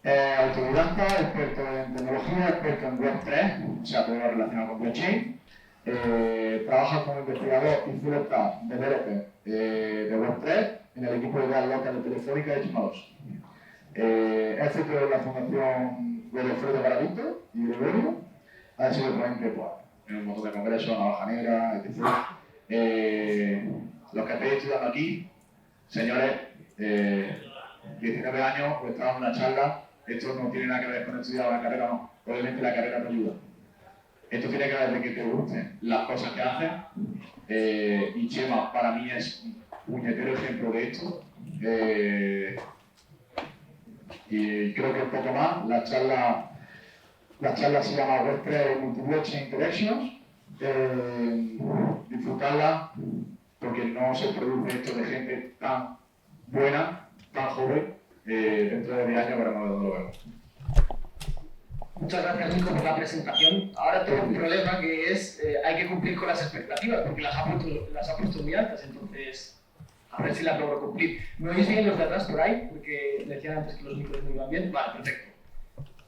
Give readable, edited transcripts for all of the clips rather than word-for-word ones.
Autodidacta, experto en tecnología, experto en Web3, o sea, todo lo relacionado con blockchain. Trabaja como investigador y full stack developer de Web3 en el equipo de ideal local de Telefónica de Chimados. Es CTO de la Fundación Godofredo Garavito y Gregorio. Ha sido ponente pues, en un montón de congresos, Navaja Negra, etc. Los que estáis estudiando aquí, señores, 19 años, pues estamos en una charla. Esto no tiene nada que ver con estudiar la carrera, no. Obviamente la carrera no ayuda. Esto tiene que ver de que te gusten las cosas que haces. Y Chema, para mí, es un puñetero ejemplo de esto. Y creo que un poco más. La charla se llama Web3 Multi-Blockchain Interactions. Disfrutarla, porque no se produce esto de gente tan buena, tan joven. Dentro de 10 años veremos de dónde lo vemos. Muchas gracias, Nico, por la presentación. Ahora tengo un problema que es hay que cumplir con las expectativas, porque las ha puesto muy altas, entonces a ver si las logro cumplir. ¿Me oís bien los de atrás por ahí? Porque decían antes que los micros no iban bien. Vale, perfecto.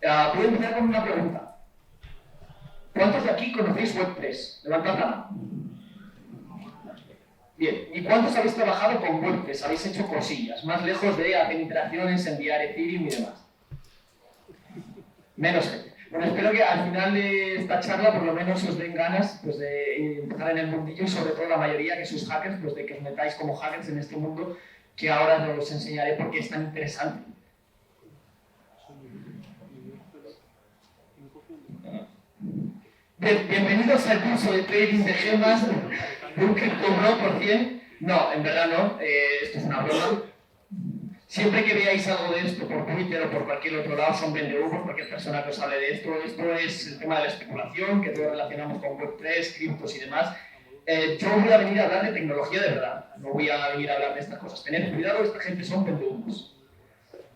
Voy a empezar con una pregunta. ¿Cuántos de aquí conocéis Web3? Levantad la mano. Bien, ¿y cuántos habéis trabajado con Web3? ¿Habéis hecho cosillas? Más lejos de hacer interacciones, enviar Ethereum y demás. Menos gente. Bueno, espero que al final de esta charla por lo menos os den ganas pues, de empezar en el mundillo y sobre todo la mayoría que sois hackers, pues de que os metáis como hackers en este mundo que ahora os enseñaré por qué es tan interesante. Bienvenidos al curso de trading de gemas de un CryptoBro por 100. No, en verdad no, esto es una broma. Siempre que veáis algo de esto por Twitter o por cualquier otro lado son vendehumos, cualquier persona que os hable de esto. Esto es el tema de la especulación, que todos relacionamos con Web3, criptos y demás. Yo voy a venir a hablar de tecnología de verdad, no voy a venir a hablar de estas cosas. Tened cuidado, esta gente son vendehumos.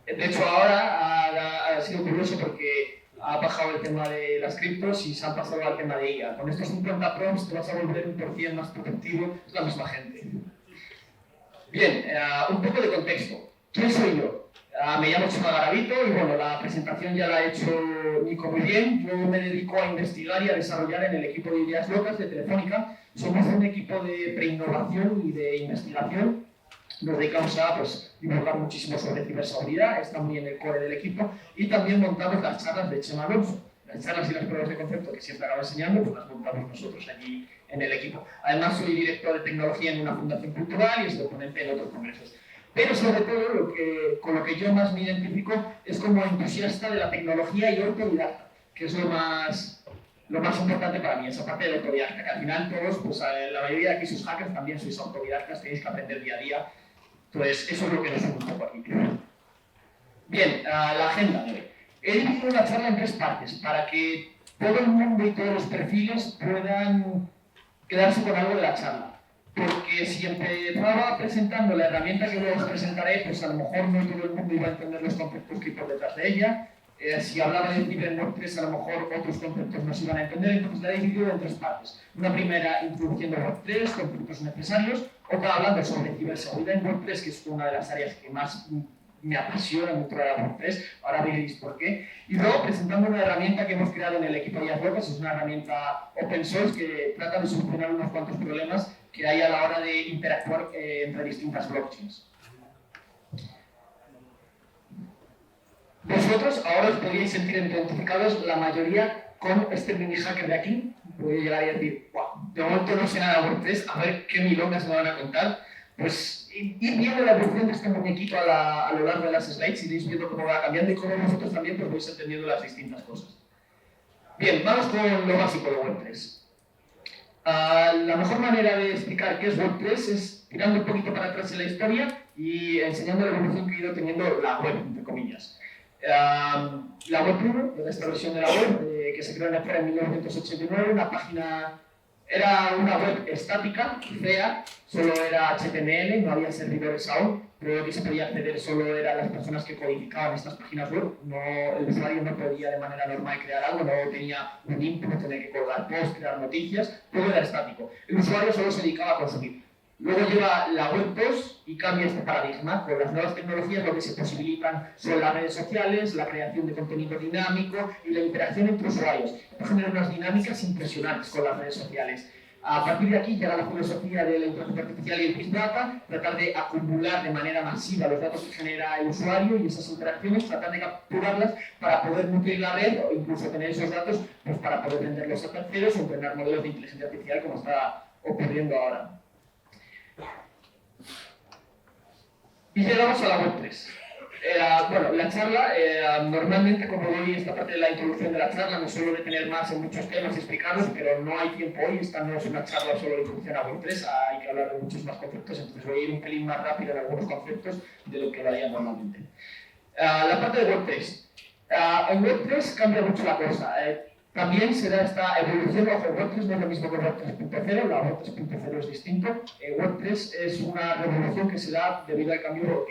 De hecho, ahora ha sido curioso porque ha bajado el tema de las criptos y se han pasado al tema de IA. Con estos 50 prompts te vas a volver un % más protectivo, es la misma gente. Bien, un poco de contexto. ¿Quién soy yo? Me llamo Chema Garavito y bueno, la presentación ya la ha hecho Nico muy bien. Yo me dedico a investigar y a desarrollar en el equipo de ideas locas de Telefónica. Somos un equipo de preinnovación y de investigación. Nos dedicamos a divulgar muchísimo sobre ciberseguridad, está muy en el core del equipo, y también montamos las charlas de Chema Alonso. Las charlas y las pruebas de concepto que siempre acabo enseñando, pues las montamos nosotros allí en el equipo. Además, soy director de tecnología en una fundación cultural y estoy ponente en otros congresos. Pero sobre todo, con lo que yo más me identifico es como entusiasta de la tecnología y autodidacta, que es lo más importante para mí, esa parte del autodidacta, que al final todos, pues la mayoría de aquí sois hackers, también sois autodidactas, tenéis que aprender día a día. Pues eso es lo que nos une un poco aquí. Bien, la agenda de hoy. He dividido la charla en 3 partes para que todo el mundo y todos los perfiles puedan quedarse con algo de la charla. Porque si empezaba presentando la herramienta que luego os presentaré, pues a lo mejor no todo el mundo iba a entender los conceptos que hay por detrás de ella. Si hablaba de Web3, a lo mejor otros conceptos no se iban a entender, entonces la he dividido en 3 partes. Una primera introduciendo Web3, conceptos necesarios, otra hablando sobre ciberseguridad en Web3, que es una de las áreas que más me apasiona dentro de la Web3, ahora veréis por qué. Y luego presentando una herramienta que hemos creado en el equipo de Ideas Locas, es una herramienta open source que trata de solucionar unos cuantos problemas que hay a la hora de interactuar entre distintas blockchains. Vosotros ahora os podríais sentir identificados la mayoría con este mini hacker de aquí. Podéis llegar y decir, wow, de momento no sé nada de Web3, a ver qué milongas me van a contar. Pues ir viendo la evolución de este muñequito a lo largo de las slides, iréis viendo cómo va cambiando y cómo vosotros también pues, vais entendiendo las distintas cosas. Bien, vamos con lo básico de Web3. La mejor manera de explicar qué es Web3 es tirando un poquito para atrás en la historia y enseñando la evolución que ha ido teniendo la web, entre comillas. La web 1, esta versión de la web, que se creó en 1989, una página, era una web estática, fea, solo era HTML, no había servidores aún, pero lo que se podía acceder solo eran las personas que codificaban estas páginas web, el usuario no podía de manera normal crear algo, no tenía un input, no tenía que colgar posts, crear noticias, todo era estático. El usuario solo se dedicaba a consumir. Luego lleva la Web 2 y cambia este paradigma. Con las nuevas tecnologías lo que se posibilitan son las redes sociales, la creación de contenido dinámico y la interacción entre usuarios. Esto genera unas dinámicas impresionantes con las redes sociales. A partir de aquí llega la filosofía de la inteligencia artificial y el Big Data, tratar de acumular de manera masiva los datos que genera el usuario y esas interacciones, tratar de capturarlas para poder nutrir la red o incluso tener esos datos pues, para poder venderlos a terceros o entrenar modelos de inteligencia artificial como está ocurriendo ahora. Y llegamos a la Web 3. Bueno, la charla, normalmente como doy esta parte de la introducción de la charla, me suelo detener más en muchos temas explicados, pero no hay tiempo hoy, esta no es una charla solo de introducción a Web 3, hay que hablar de muchos más conceptos, entonces voy a ir un pelín más rápido en algunos conceptos de lo que lo haría normalmente. La parte de Web 3. En Web 3 cambia mucho la cosa. También se da esta evolución, ojo, Web 3 no es lo mismo que Web 3.0, la Web 3.0 es distinto. Web 3 es una revolución que se da debido al cambio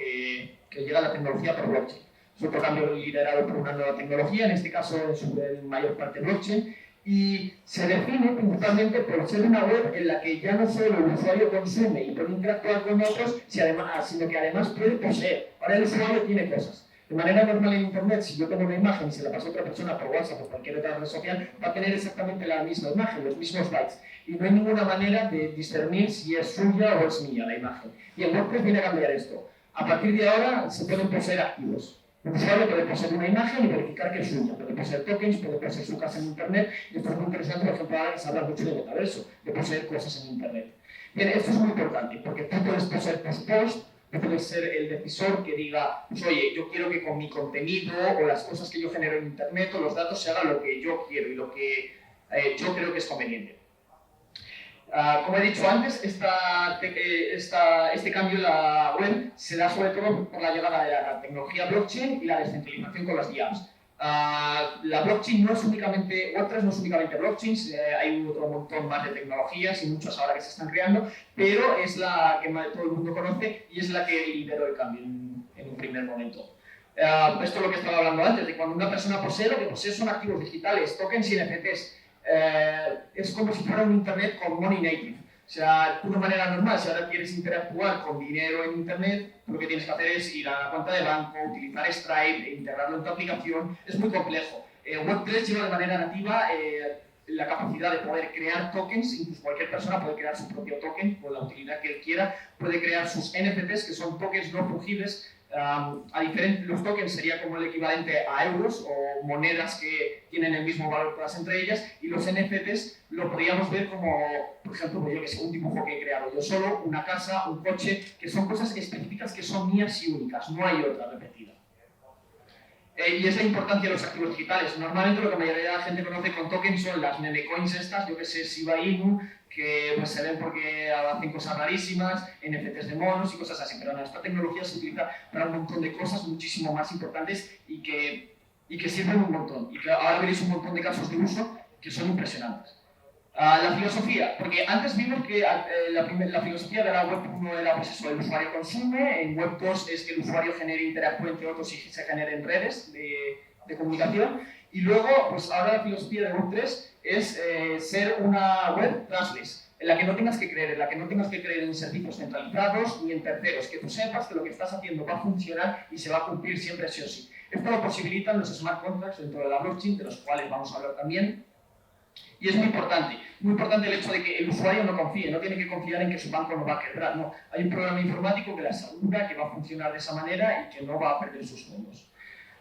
que llega la tecnología por blockchain. Es otro cambio liderado por una nueva tecnología, en este caso es en mayor parte blockchain, y se define principalmente por ser una web en la que ya no solo el usuario consume y puede interactuar con otros, sino que además puede poseer. Ahora el usuario tiene cosas. De manera normal en Internet, si yo tengo una imagen y se la paso a otra persona por WhatsApp o cualquier otra red social, va a tener exactamente la misma imagen, los mismos bytes. Y no hay ninguna manera de discernir si es suya o es mía la imagen. Y en WordPress viene a cambiar esto. A partir de ahora se pueden poseer activos. Un usuario puede poseer una imagen y verificar que es suya. Puede poseer tokens, puede poseer su casa en Internet. Y esto es muy interesante, por ejemplo, ahora se habla mucho de metaverso, de poseer cosas en Internet. Bien, esto es muy importante, porque tú puedes poseer tus posts, puede ser el decisor que diga, pues oye, yo quiero que con mi contenido o las cosas que yo genero en Internet o los datos se haga lo que yo quiero y lo que yo creo que es conveniente. Como he dicho antes, este cambio en la web se da sobre todo por la llegada de la tecnología blockchain y la descentralización con las DApps. La blockchain no es únicamente, Web3 no es únicamente blockchain, hay otro montón más de tecnologías y muchas ahora que se están creando, pero es la que todo el mundo conoce y es la que lideró el cambio en un primer momento. Esto es lo que estaba hablando antes, de cuando una persona posee, lo que posee son activos digitales, tokens y NFTs. Es como si fuera un Internet con money native. O sea, tú de manera normal, si ahora quieres interactuar con dinero en Internet, lo que tienes que hacer es ir a la cuenta de banco, utilizar Stripe, integrarlo en tu aplicación. Es muy complejo. Web3 lleva de manera nativa la capacidad de poder crear tokens, incluso cualquier persona puede crear su propio token con la utilidad que él quiera, puede crear sus NFTs, que son tokens no fungibles. Los tokens sería como el equivalente a euros o monedas que tienen el mismo valor todas entre ellas, y los NFTs lo podríamos ver como, por ejemplo, pues yo que sé, un dibujo que he creado yo solo, una casa, un coche, que son cosas específicas que son mías y únicas, no hay otra repetida. Y es la importancia de los activos digitales. Normalmente lo que la mayoría de la gente conoce con tokens son las meme coins estas, yo que sé, Shiba Inu, que pues, se ven porque hacen cosas rarísimas, NFTs de monos y cosas así, pero no, esta tecnología se utiliza para un montón de cosas muchísimo más importantes y que sirven un montón. Y que ahora veréis un montón de casos de uso que son impresionantes. La filosofía, porque antes vimos que la filosofía de la Web 1 era pues eso, el usuario consume, en Web 2 es que el usuario genere interactúe entre otros y se generen redes de comunicación, y luego, pues ahora la filosofía de Web 3 es ser una web trustless, en la que no tengas que creer, en servicios centralizados ni en terceros, que tú sepas que lo que estás haciendo va a funcionar y se va a cumplir siempre sí o sí. Esto lo posibilitan los smart contracts dentro de la blockchain, de los cuales vamos a hablar también. Y es muy importante el hecho de que el usuario no confíe, no tiene que confiar en que su banco no va a quebrar, no. Hay un programa informático que le asegura que va a funcionar de esa manera y que no va a perder sus fondos.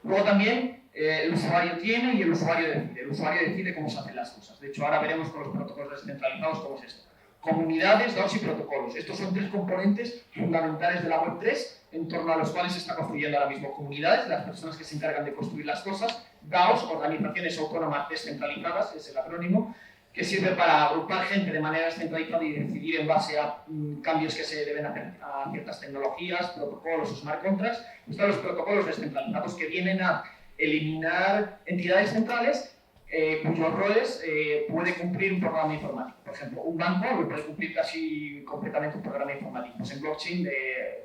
Luego también el usuario tiene y el usuario decide cómo se hacen las cosas. De hecho, ahora veremos con los protocolos descentralizados cómo es esto. Comunidades, DAOs y protocolos. Estos son tres componentes fundamentales de la Web3 en torno a los cuales se está construyendo ahora mismo comunidades, las personas que se encargan de construir las cosas, DAOs, organizaciones autónomas descentralizadas, es el acrónimo, que sirve para agrupar gente de manera descentralizada y decidir en base a cambios que se deben hacer a ciertas tecnologías, protocolos o smart contracts. Están los protocolos descentralizados que vienen a eliminar entidades centrales cuyos roles puede cumplir un programa informático. Por ejemplo, un banco lo puede cumplir casi completamente un programa informático. Pues en blockchain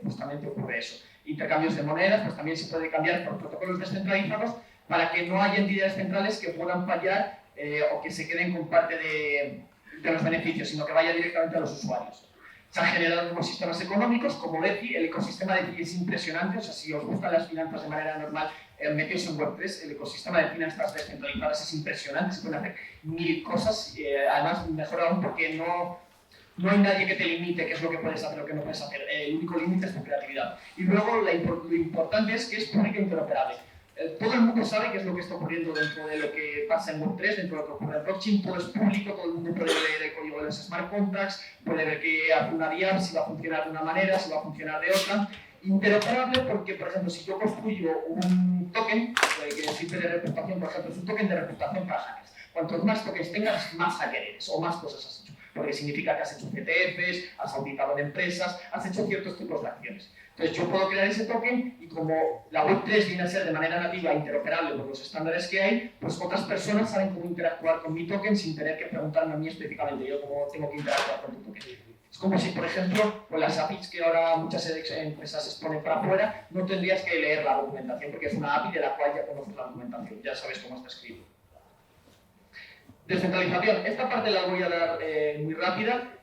justamente ocurre eso. Intercambios de monedas, pues también se puede cambiar por protocolos descentralizados para que no haya entidades centrales que puedan fallar o que se queden con parte de los beneficios, sino que vaya directamente a los usuarios. Se han generado nuevos sistemas económicos, como DeFi. El ecosistema DeFi es impresionante, o sea, si os gustan las finanzas de manera normal, metidos en Web3, el ecosistema de finanzas descentralizadas es impresionante, se pueden hacer mil cosas, además mejor aún porque no hay nadie que te limite qué es lo que puedes hacer o qué no puedes hacer, el único límite es tu creatividad. Y luego lo importante es que es público e interoperable. Todo el mundo sabe qué es lo que está ocurriendo dentro de lo que pasa en Web3, dentro de lo que ocurre en blockchain, todo es público, todo el mundo puede leer el código de los smart contracts, puede ver que hace una DApp, si va a funcionar de una manera, si va a funcionar de otra. Interoperable porque, por ejemplo, si yo construyo un token que sirve de reputación, por ejemplo, es un token de reputación para hackers. Cuantos más tokens tengas, más hacker eres o más cosas has hecho. Porque significa que has hecho CTFs, has auditado en empresas, has hecho ciertos tipos de acciones. Entonces yo puedo crear ese token y como la Web3 viene a ser de manera nativa interoperable por los estándares que hay, pues otras personas saben cómo interactuar con mi token sin tener que preguntarme a mí específicamente yo cómo tengo que interactuar con tu token. Es como si, por ejemplo, con las APIs que ahora muchas empresas exponen para afuera, no tendrías que leer la documentación porque es una API de la cual ya conoces la documentación, ya sabes cómo está escrito. Descentralización. Esta parte la voy a dar muy rápida.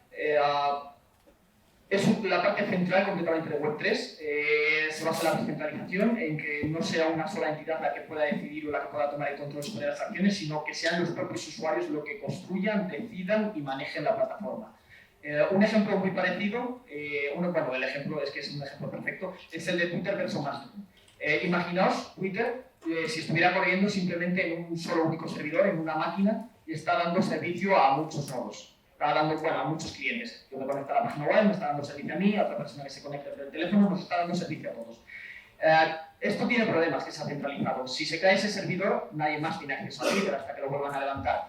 Es la parte central completamente de Web3. Se basa en la descentralización, en que no sea una sola entidad la que pueda decidir o la que pueda tomar el control sobre las acciones, sino que sean los propios usuarios los que construyan, decidan y manejen la plataforma. Un ejemplo muy parecido, bueno, el ejemplo es que es un ejemplo perfecto, es el de Twitter versus Mastodon. Imaginaos Twitter si estuviera corriendo simplemente en un solo único servidor, en una máquina, y está dando servicio a muchos nodos. Está dando, bueno, a muchos clientes. Yo me conecto a la página web, me está dando servicio a mí, a otra persona que se conecta desde el teléfono, nos está dando servicio a todos. Esto tiene problemas, que se ha centralizado. Si se cae ese servidor, nadie más tiene acceso a Twitter hasta que lo vuelvan a levantar.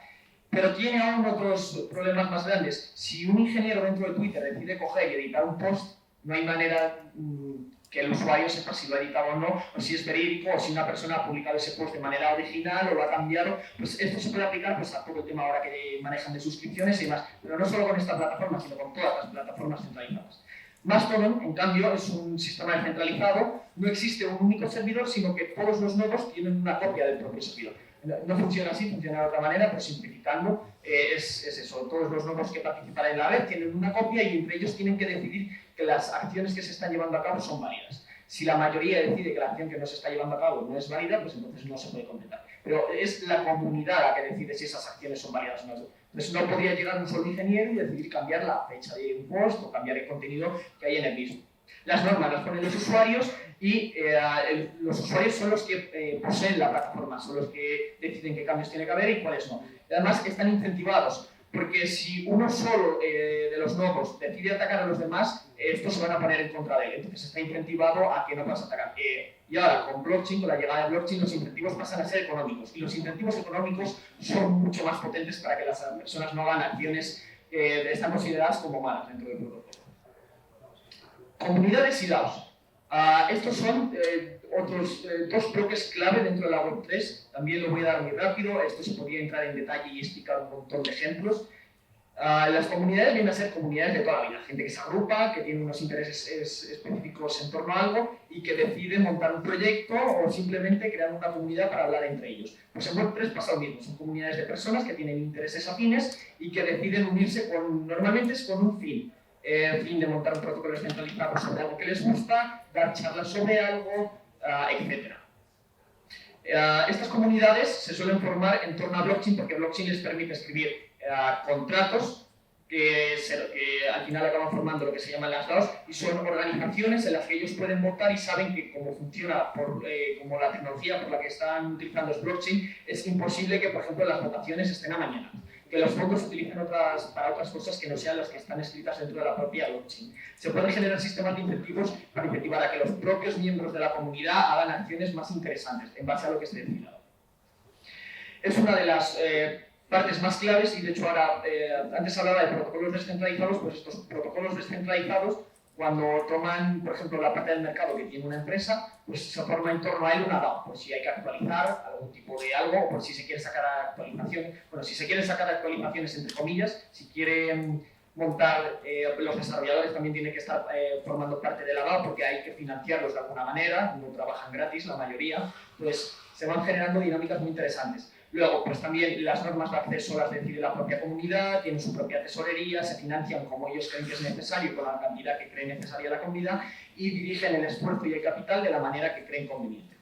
Pero tiene aún otros problemas más grandes. Si un ingeniero dentro de Twitter decide coger y editar un post, no hay manera que el usuario sepa si lo ha editado o no, o si es verídico, o si una persona ha publicado ese post de manera original o lo ha cambiado. Pues esto se puede aplicar pues, a todo el tema ahora que manejan de suscripciones y demás, pero no solo con esta plataforma, sino con todas las plataformas centralizadas. Mastodon, en cambio, es un sistema descentralizado, no existe un único servidor, sino que todos los nodos tienen una copia del propio servidor. No funciona así, funciona de otra manera, pero simplificando, es eso. Todos los nodos que participan en la red tienen una copia y entre ellos tienen que decidir que las acciones que se están llevando a cabo son válidas. Si la mayoría decide que la acción que no se está llevando a cabo no es válida, pues entonces no se puede completar. Pero es la comunidad la que decide si esas acciones son válidas o no. Entonces no podría llegar un solo ingeniero y decidir cambiar la fecha de un post o cambiar el contenido que hay en el mismo. Las normas las ponen los usuarios y los usuarios son los que poseen la plataforma, son los que deciden qué cambios tiene que haber y cuáles no. Además están incentivados, porque si uno solo de los nodos decide atacar a los demás, estos se van a poner en contra de él, entonces está incentivado a que no pase a atacar. Y ahora con blockchain, con la llegada de blockchain, los incentivos pasan a ser económicos, y los incentivos económicos son mucho más potentes para que las personas no hagan acciones que están consideradas como malas dentro del protocolo. Comunidades y DAOs. Estos son otros dos bloques clave dentro de la Web3. También lo voy a dar muy rápido. Esto se podría entrar en detalle y explicar un montón de ejemplos. Las comunidades vienen a ser comunidades de toda la vida. Gente que se agrupa, que tiene unos intereses específicos en torno a algo y que decide montar un proyecto o simplemente crear una comunidad para hablar entre ellos. Pues en Web3 pasa lo mismo. Son comunidades de personas que tienen intereses afines y que deciden unirse normalmente es con un fin. El fin de montar un protocolo descentralizado sobre algo que les gusta, dar charlas sobre algo, etc. Estas comunidades se suelen formar en torno a blockchain porque blockchain les permite escribir contratos que al final acaban formando lo que se llaman las DAOs y son organizaciones en las que ellos pueden votar y saben que como funciona, como la tecnología por la que están utilizando es blockchain, es imposible que, por ejemplo, las votaciones estén a mañana. Que los fondos se utilicen para otras cosas que no sean las que están escritas dentro de la propia blockchain. Se pueden generar sistemas de incentivos para incentivar a que los propios miembros de la comunidad hagan acciones más interesantes en base a lo que esté decidido. Es una de las partes más claves y de hecho ahora, antes hablaba de protocolos descentralizados, pues estos protocolos descentralizados cuando toman, por ejemplo, la parte del mercado que tiene una empresa, pues se forma en torno a él una DAO, por si hay que actualizar algún tipo de algo, o por si se quiere sacar actualizaciones, bueno, si se quieren sacar actualizaciones entre comillas, si quieren montar, los desarrolladores también tienen que estar formando parte de la DAO porque hay que financiarlos de alguna manera, no trabajan gratis la mayoría, pues se van generando dinámicas muy interesantes. Luego, pues también las normas de acceso las decide la propia comunidad, tienen su propia tesorería, se financian como ellos creen que es necesario, con la cantidad que creen necesaria la comunidad, y dirigen el esfuerzo y el capital de la manera que creen conveniente.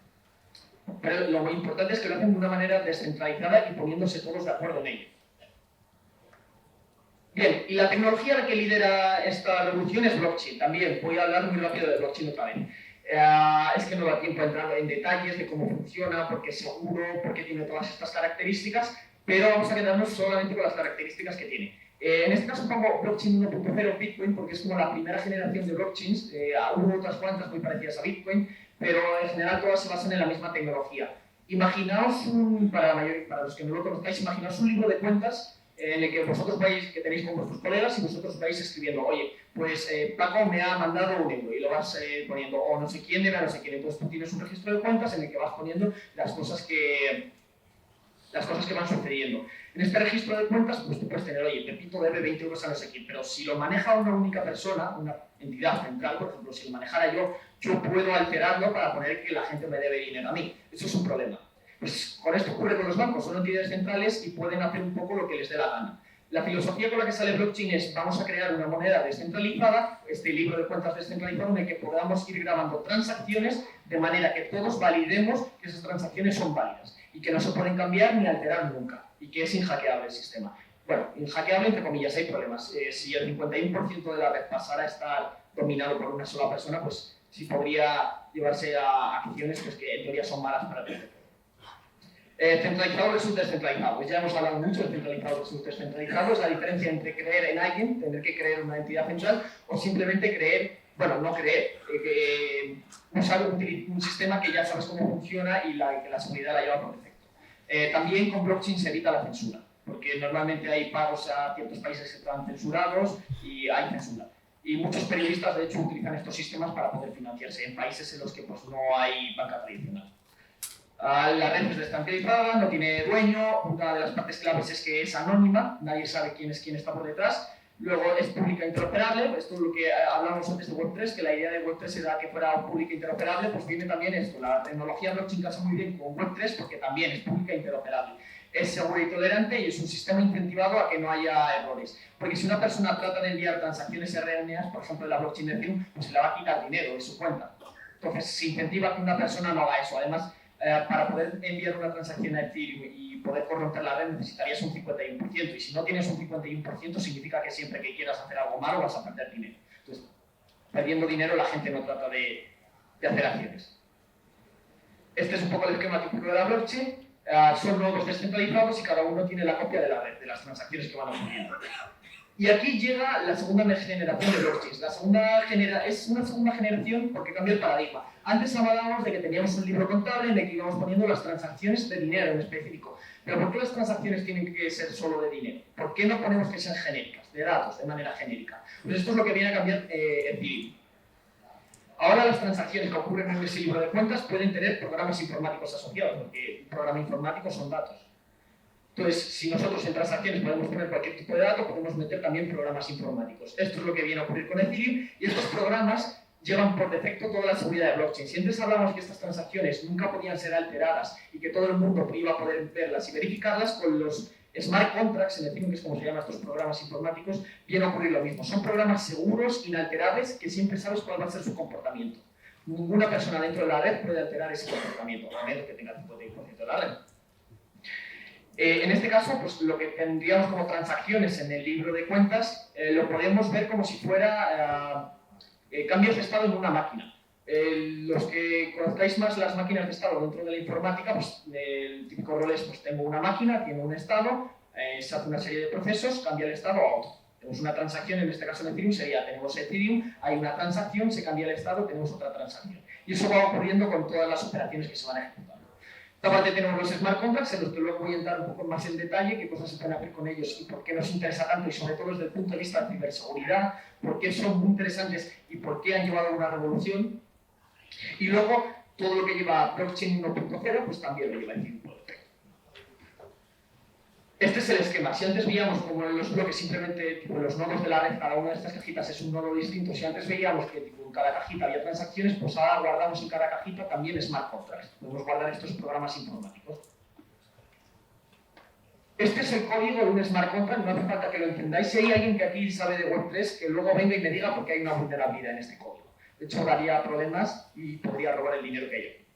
Pero lo muy importante es que lo hacen de una manera descentralizada y poniéndose todos de acuerdo en ello. Bien, y la tecnología que lidera esta revolución es blockchain. También voy a hablar muy rápido de blockchain otra vez. Es que no da tiempo a entrar en detalles de cómo funciona, por qué es seguro, por qué tiene todas estas características, pero vamos a quedarnos solamente con las características que tiene. En este caso pongo blockchain 1.0 Bitcoin porque es como la primera generación de blockchains. Hubo otras cuantas muy parecidas a Bitcoin, pero en general todas se basan en la misma tecnología. Imaginaos, para los que no lo conozcáis, imaginaos un libro de cuentas en el que vosotros vais, que tenéis con vuestros colegas y vosotros vais escribiendo, oye, pues Paco me ha mandado €1 y lo vas poniendo, o no sé quién debe a no sé quién. Entonces tú tienes un registro de cuentas en el que vas poniendo las cosas que van sucediendo. En este registro de cuentas, pues tú puedes tener, oye, Pepito debe 20 euros a no sé quién, pero si lo maneja una única persona, una entidad central, por ejemplo, si lo manejara yo puedo alterarlo para poner que la gente me debe dinero a mí. Eso es un problema. Pues con esto ocurre con los bancos, son entidades centrales y pueden hacer un poco lo que les dé la gana. La filosofía con la que sale blockchain es, vamos a crear una moneda descentralizada, este libro de cuentas descentralizado, en el que podamos ir grabando transacciones de manera que todos validemos que esas transacciones son válidas y que no se pueden cambiar ni alterar nunca y que es inhackeable el sistema. Bueno, inhackeable entre comillas, hay problemas. Si el 51% de la red pasara a estar dominado por una sola persona, pues sí podría llevarse a acciones pues, que en teoría son malas para el proyecto. Centralizado versus descentralizado. Pues ya hemos hablado mucho de centralizado versus descentralizado. Es la diferencia entre creer en alguien, tener que creer en una entidad central, o simplemente creer, bueno, no creer, usar un sistema que ya sabes cómo funciona y que la seguridad la lleva por defecto. También con blockchain se evita la censura, porque normalmente hay pagos a ciertos países que están censurados y hay censura. Y muchos periodistas, de hecho, utilizan estos sistemas para poder financiarse en países en los que pues, no hay banca tradicional. La red es descentralizada, no tiene dueño, una de las partes claves es que es anónima, nadie sabe quién está por detrás. Luego es pública e interoperable, esto es lo que hablamos antes de Web3, que la idea de Web3 era que fuera pública e interoperable, pues viene también esto, la tecnología blockchain casa muy bien con Web3 porque también es pública e interoperable. Es segura y tolerante y es un sistema incentivado a que no haya errores. Porque si una persona trata de enviar transacciones erróneas, por ejemplo en la blockchain de Ethereum, pues se le va a quitar dinero de su cuenta. Entonces se incentiva que una persona no haga eso. Además, para poder enviar una transacción a Ethereum y poder corromper la red necesitarías un 51%, y si no tienes un 51% significa que siempre que quieras hacer algo malo vas a perder dinero. Entonces, perdiendo dinero la gente no trata de hacer acciones. Este es un poco el esquema típico de la blockchain. Son nodos descentralizados y cada uno tiene la copia de la red, de las transacciones que van ocurriendo. Y aquí llega la segunda generación de blockchains. Es una segunda generación porque cambia el paradigma. Antes hablábamos de que teníamos un libro contable en el que íbamos poniendo las transacciones de dinero en específico. Pero ¿por qué las transacciones tienen que ser solo de dinero? ¿Por qué no ponemos que sean genéricas, de datos, de manera genérica? Pues esto es lo que viene a cambiar Ethereum. Ahora las transacciones que ocurren en ese libro de cuentas pueden tener programas informáticos asociados, porque un programa informático son datos. Entonces, si nosotros en transacciones podemos poner cualquier tipo de dato, podemos meter también programas informáticos. Esto es lo que viene a ocurrir con Ethereum, y estos programas llevan por defecto toda la seguridad de blockchain. Si antes hablábamos que estas transacciones nunca podían ser alteradas y que todo el mundo iba a poder verlas y verificarlas, con los smart contracts en Ethereum, que es como se llaman estos programas informáticos, viene a ocurrir lo mismo. Son programas seguros, inalterables, que siempre sabes cuál va a ser su comportamiento. Ninguna persona dentro de la red puede alterar ese comportamiento, a menos que tenga el 51% de la red. En este caso, pues lo que tendríamos como transacciones en el libro de cuentas, lo podemos ver como si fuera cambios de estado en una máquina. Los que conozcáis más las máquinas de estado dentro de la informática, pues el típico rol es, pues tengo una máquina, tiene un estado, se hace una serie de procesos, cambia el estado a otro. Tenemos una transacción, en este caso en Ethereum sería, tenemos Ethereum, hay una transacción, se cambia el estado, tenemos otra transacción. Y eso va ocurriendo con todas las operaciones que se van ejecutando. Aparte tenemos los smart contracts, en los que luego voy a entrar un poco más en detalle, qué cosas se pueden hacer con ellos y por qué nos interesa tanto, y sobre todo desde el punto de vista de ciberseguridad, por qué son muy interesantes y por qué han llevado a una revolución. Y luego, todo lo que lleva a blockchain 1.0, pues también lo lleva Ethereum. Este es el esquema. Si antes veíamos como en los bloques simplemente tipo, los nodos de la red, cada una de estas cajitas es un nodo distinto, si antes veíamos que tipo, en cada cajita había transacciones, pues ahora guardamos en cada cajita también smart contracts. Podemos guardar estos programas informáticos. Este es el código de un smart contract, no hace falta que lo entendáis. Si hay alguien que aquí sabe de Web3, que luego venga y me diga por qué hay una vulnerabilidad en este código. De hecho, daría problemas y podría robar el dinero que hay.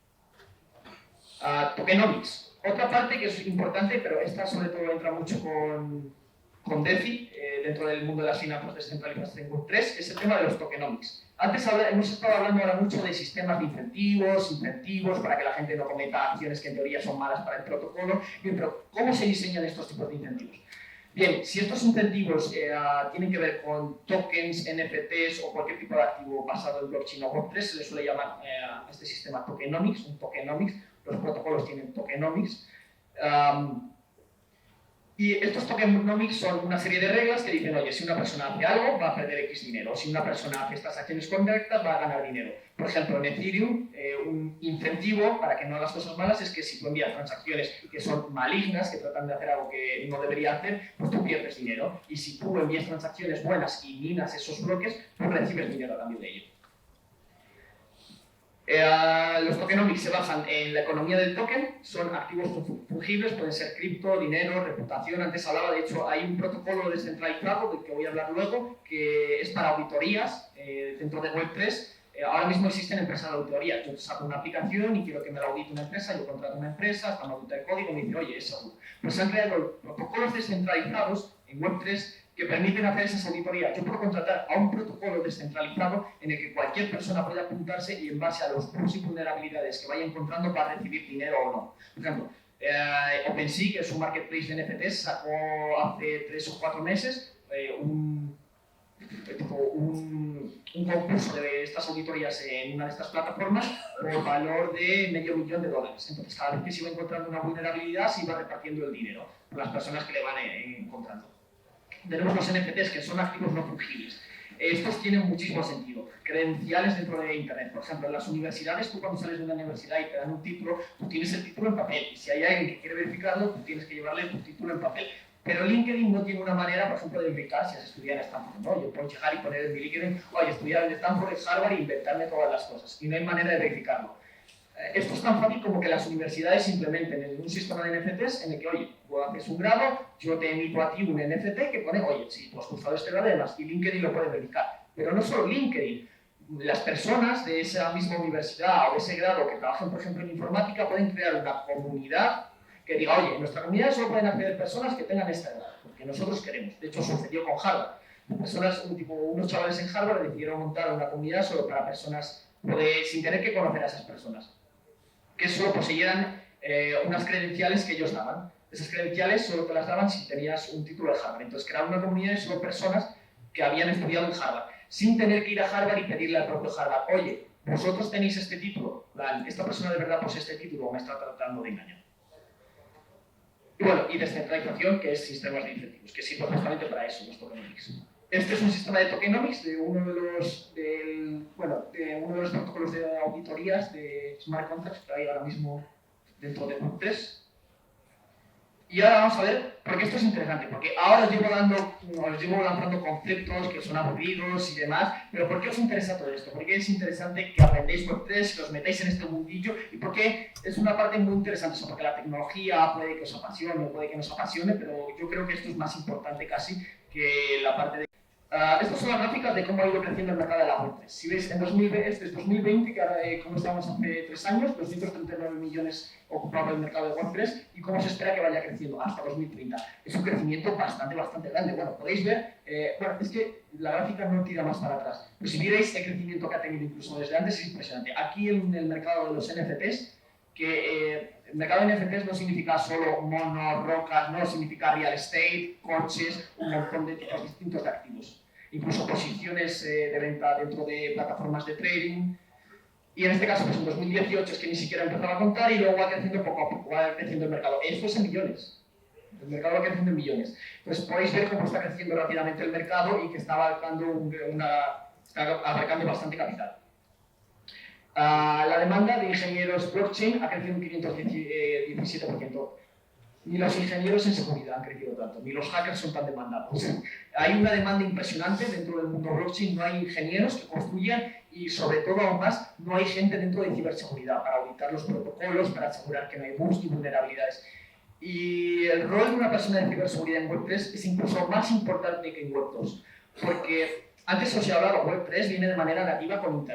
Tokenomics. Otra parte que es importante, pero esta sobre todo entra mucho con DeFi, dentro del mundo de las finanzas descentralizadas en Web3, es el tema de los tokenomics. Antes hemos estado hablando ahora mucho de sistemas de incentivos para que la gente no cometa acciones que en teoría son malas para el protocolo. Bien, pero ¿cómo se diseñan estos tipos de incentivos? Bien, si estos incentivos tienen que ver con tokens, NFTs o cualquier tipo de activo basado en blockchain o Web3, se le suele llamar a este sistema tokenomics, un tokenomics. Los protocolos tienen tokenomics. Y estos tokenomics son una serie de reglas que dicen, oye, si una persona hace algo, va a perder X dinero. Si una persona hace estas acciones correctas, va a ganar dinero. Por ejemplo, en Ethereum, un incentivo para que no hagas cosas malas es que si tú envías transacciones que son malignas, que tratan de hacer algo que no debería hacer, pues tú pierdes dinero. Y si tú envías transacciones buenas y minas esos bloques, tú recibes dinero a cambio de ello. Los tokenomics se basan en la economía del token, son activos fungibles, pueden ser cripto, dinero, reputación. Antes hablaba, de hecho, hay un protocolo descentralizado del que voy a hablar luego, que es para auditorías dentro de Web3. Ahora mismo existen empresas de auditoría. Yo saco una aplicación y quiero que me la audite una empresa, yo contrato una empresa, hasta me audita el código y me dice, oye, es seguro. Pues se han creado protocolos descentralizados en Web3 que permiten hacer esas auditorías. Yo puedo contratar a un protocolo descentralizado en el que cualquier persona puede apuntarse y en base a los bugs y vulnerabilidades que vaya encontrando va a recibir dinero o no. Por ejemplo, OpenSea, que es un marketplace de NFTs, sacó hace 3 o 4 meses un concurso de estas auditorías en una de estas plataformas por valor de $500,000. Entonces, cada vez que se iba encontrando una vulnerabilidad, se iba repartiendo el dinero por las personas que le van encontrando. Tenemos los NFTs, que son activos no fungibles. Estos tienen muchísimo sentido. Credenciales dentro de Internet. Por ejemplo, en las universidades, tú cuando sales de una universidad y te dan un título, tú tienes el título en papel. Y si hay alguien que quiere verificarlo, tú tienes que llevarle tu título en papel. Pero LinkedIn no tiene una manera, por ejemplo, de verificar si has estudiado en Stanford. ¿No? Yo puedo llegar y poner en mi LinkedIn, oye, estudiar en Stanford, en Harvard, e inventarme todas las cosas. Y no hay manera de verificarlo. Esto es tan fácil como que las universidades implementen un sistema de NFTs en el que, oye, tú haces un grado, yo te emito a ti un NFT que pone, oye, si tú has cursado este grado, además, y LinkedIn lo puede verificar. Pero no solo LinkedIn, las personas de esa misma universidad o de ese grado que trabajan, por ejemplo, en informática, pueden crear una comunidad que diga, oye, en nuestra comunidad solo pueden acceder personas que tengan esta edad, porque nosotros queremos. De hecho, sucedió con Harvard. Unos chavales en Harvard decidieron montar una comunidad solo para personas, sin tener que conocer a esas personas, que solo poseyeran unas credenciales que ellos daban. Esas credenciales solo te las daban si tenías un título de Harvard. Entonces crearon una comunidad de solo personas que habían estudiado en Harvard, sin tener que ir a Harvard y pedirle al propio Harvard, oye, vosotros tenéis este título, esta persona de verdad posee este título o me está tratando de engañar. Y bueno, y descentralización, que es sistemas de incentivos, que sirve justamente para eso, los tokenomics. Este es un sistema de tokenomics de uno de los protocolos de auditorías de smart contracts que hay ahora mismo dentro de Web3. Y ahora vamos a ver por qué esto es interesante, porque ahora os llevo lanzando conceptos que son aburridos y demás, pero ¿por qué os interesa todo esto? ¿Por qué es interesante que aprendéis Web3, que os metáis en este mundillo? ¿Y por qué es una parte muy interesante? O sea, porque la tecnología puede que os apasione, puede que nos apasione, pero yo creo que esto es más importante casi que la parte de... estas son las gráficas de cómo ha ido creciendo el mercado de la Web3. Si veis, desde 2020, que ahora, como estamos hace 3 años, 239 millones ocupaba el mercado de Web3 y cómo se espera que vaya creciendo hasta 2030. Es un crecimiento bastante grande. Bueno, podéis ver, es que la gráfica no tira más para atrás, pero si vierais el crecimiento que ha tenido incluso desde antes es impresionante. Aquí en el mercado de los NFTs, que el mercado de NFTs no significa solo monos, rocas, no significa real estate, coches, un montón de tipos distintos de activos. Incluso posiciones de venta dentro de plataformas de trading. Y en este caso, pues en 2018 es que ni siquiera empezaba a contar y luego va creciendo poco a poco, va creciendo el mercado. Esto es en millones. El mercado va creciendo en millones. Entonces podéis ver cómo está creciendo rápidamente el mercado y que está abarcando bastante capital. La demanda de ingenieros blockchain ha crecido un 517%. Ni los ingenieros en seguridad han crecido tanto, ni los hackers son tan demandados. Hay una demanda impresionante dentro del mundo blockchain, no hay ingenieros que construyan y sobre todo aún más, no hay gente dentro de ciberseguridad para auditar los protocolos, para asegurar que no hay bugs ni vulnerabilidades. Y el rol de una persona de ciberseguridad en Web3 es incluso más importante que en Web2, porque antes os he hablado, Web3 viene de manera nativa con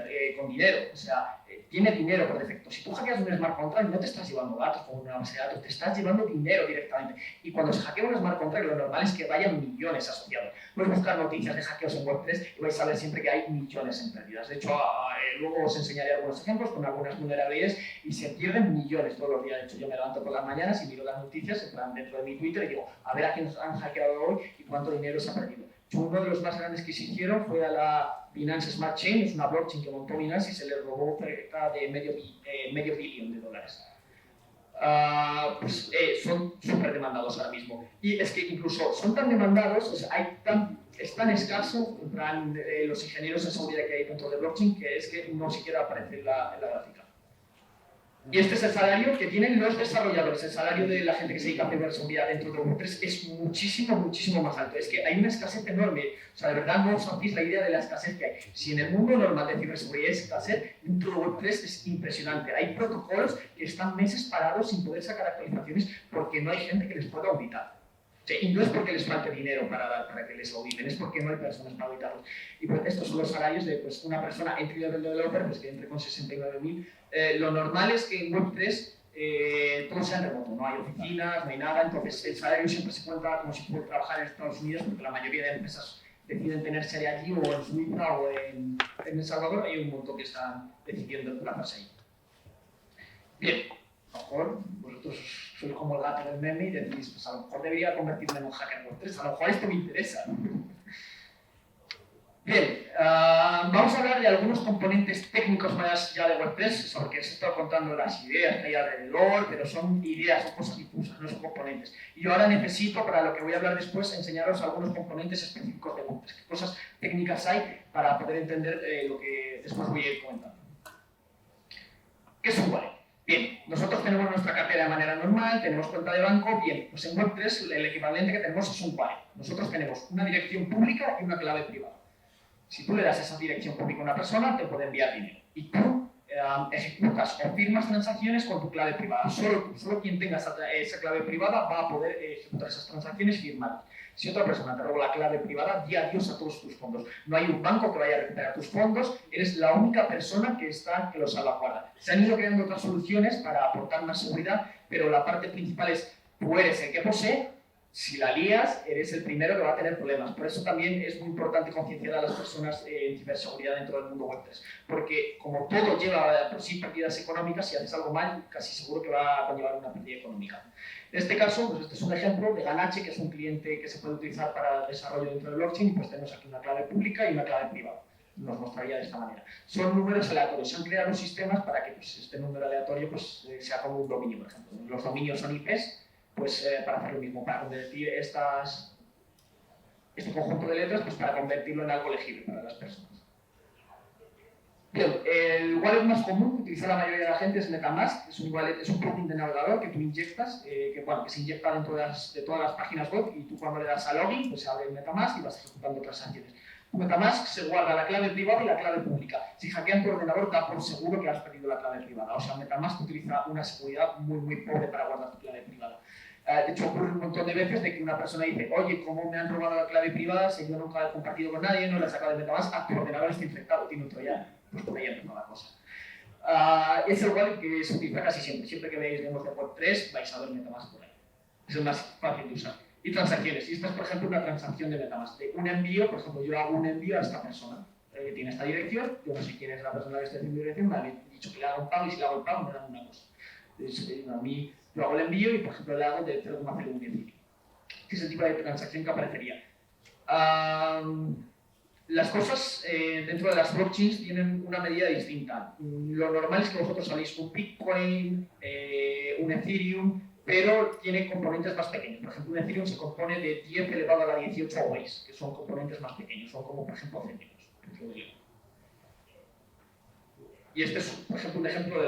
dinero, o sea, tiene dinero por defecto. Si tú hackeas un smart contract no te estás llevando datos como una base de datos, te estás llevando dinero directamente. Y cuando se hackea un smart contract lo normal es que vayan millones asociados. Puedes buscar noticias de hackeos en Web3 y vais a ver siempre que hay millones en pérdidas. De hecho, luego os enseñaré algunos ejemplos con algunas vulnerabilidades y se pierden millones todos los días. De hecho, yo me levanto por las mañanas y miro las noticias en plan dentro de mi Twitter y digo, a ver a quién han hackeado hoy y cuánto dinero se ha perdido. Uno de los más grandes que se hicieron fue a la Binance Smart Chain, es una blockchain que montó Binance y se le robó cerca de medio billón de dólares. Son súper demandados ahora mismo. Y es que incluso son tan demandados, o sea, es tan escaso en plan, los ingenieros de seguridad que hay dentro de blockchain que es que no siquiera aparece en la gráfica. Y este es el salario que tienen los desarrolladores. El salario de la gente que se dedica a ciberseguridad dentro de Web3 es muchísimo, muchísimo más alto. Es que hay una escasez enorme. O sea, de verdad no os hacéis la idea de la escasez que hay. Si en el mundo normal de ciberseguridad hay escasez, dentro de Web3 es impresionante. Hay protocolos que están meses parados sin poder sacar actualizaciones porque no hay gente que les pueda auditar. Y no es porque les falte dinero para que les auditen, es porque no hay personas para auditarlos. Y pues estos son los salarios de pues, una persona entry level developer pues, que entre con 69.000. Lo normal es que en Web3 todo sea en remoto, no hay oficinas, no hay nada, entonces el salario siempre se cuenta como si puede trabajar en Estados Unidos porque la mayoría de empresas deciden tener sede allí o en Suiza o en El Salvador, hay un montón que están decidiendo emplazarse ahí. Bien. A lo mejor vosotros sois como el gato del meme y decís, pues a lo mejor debería convertirme en un hacker Web3, a lo mejor esto me interesa. Bien, vamos a hablar de algunos componentes técnicos más ya de Web3, porque os he estado contando las ideas que hay alrededor, pero son ideas, son cosas difusas, no son componentes. Y yo ahora necesito, para lo que voy a hablar después, enseñaros algunos componentes específicos de Web3, qué cosas técnicas hay para poder entender lo que después voy a ir comentando. ¿Qué es un wallet? Bien, nosotros tenemos nuestra cartera de manera normal, tenemos cuenta de banco, bien, pues en Web3 el equivalente que tenemos es un wallet. Nosotros tenemos una dirección pública y una clave privada. Si tú le das esa dirección pública a una persona, te puede enviar dinero. Y tú ejecutas o firmas transacciones con tu clave privada. Solo quien tenga esa clave privada va a poder ejecutar esas transacciones y firmarlas. Si otra persona te roba la clave privada, di adiós a todos tus fondos. No hay un banco que vaya a recuperar tus fondos, eres la única persona que los salvaguarda. Se han ido creando otras soluciones para aportar más seguridad, pero la parte principal es, tú eres el que posee. Si la lías, eres el primero que va a tener problemas. Por eso también es muy importante concienciar a las personas en ciberseguridad dentro del mundo Web3. Porque como todo lleva por sí pérdidas económicas, si haces algo mal, casi seguro que va a conllevar una pérdida económica. En este caso, pues este es un ejemplo de Ganache, que es un cliente que se puede utilizar para el desarrollo dentro del blockchain, y pues tenemos aquí una clave pública y una clave privada. Nos mostraría de esta manera. Son números aleatorios. Se han creado sistemas para que pues, este número aleatorio pues, sea como un dominio, por ejemplo. Los dominios son IPs, pues para hacer lo mismo, para convertir este conjunto de letras, pues para convertirlo en algo legible para las personas. Bien, el wallet más común que utiliza la mayoría de la gente es MetaMask, es un plugin de navegador que tú inyectas, que se inyecta dentro de todas las páginas web y tú cuando le das a login, pues se abre el MetaMask y vas ejecutando transacciones. MetaMask se guarda la clave privada y la clave pública. Si hackean tu ordenador, da por seguro que has perdido la clave privada. O sea, MetaMask utiliza una seguridad muy, muy pobre para guardar tu clave privada. De hecho, ocurre un montón de veces de que una persona dice, oye, ¿cómo me han robado la clave privada? Si yo nunca la he compartido con nadie, no la he sacado de MetaMask, tu ordenador está infectado, tiene un troyano. Pues por ahí empezó la cosa. Es el wallet que se utiliza casi siempre. Siempre que veáis demos de Web3, vais a ver MetaMask por ahí. Es el más fácil de usar. Y transacciones. Y esta es, por ejemplo, una transacción de MetaMask. De un envío, por ejemplo, yo hago un envío a esta persona que tiene esta dirección. Yo no sé quién es la persona que está haciendo dirección, me han dicho que le haga un pago y si le hago el pago me dan una cosa. Entonces, a mí yo hago el envío y, por ejemplo, le hago de 0,01 Ethereum. Que es el tipo de transacción que aparecería. Las cosas dentro de las blockchains tienen una medida distinta. Lo normal es que vosotros sabéis un Bitcoin, un Ethereum, pero tiene componentes más pequeños. Por ejemplo, un Ethereum se compone de 10 elevado a la 18 ways, que son componentes más pequeños, son como, por ejemplo, céntimos. Y este es, por ejemplo, un ejemplo de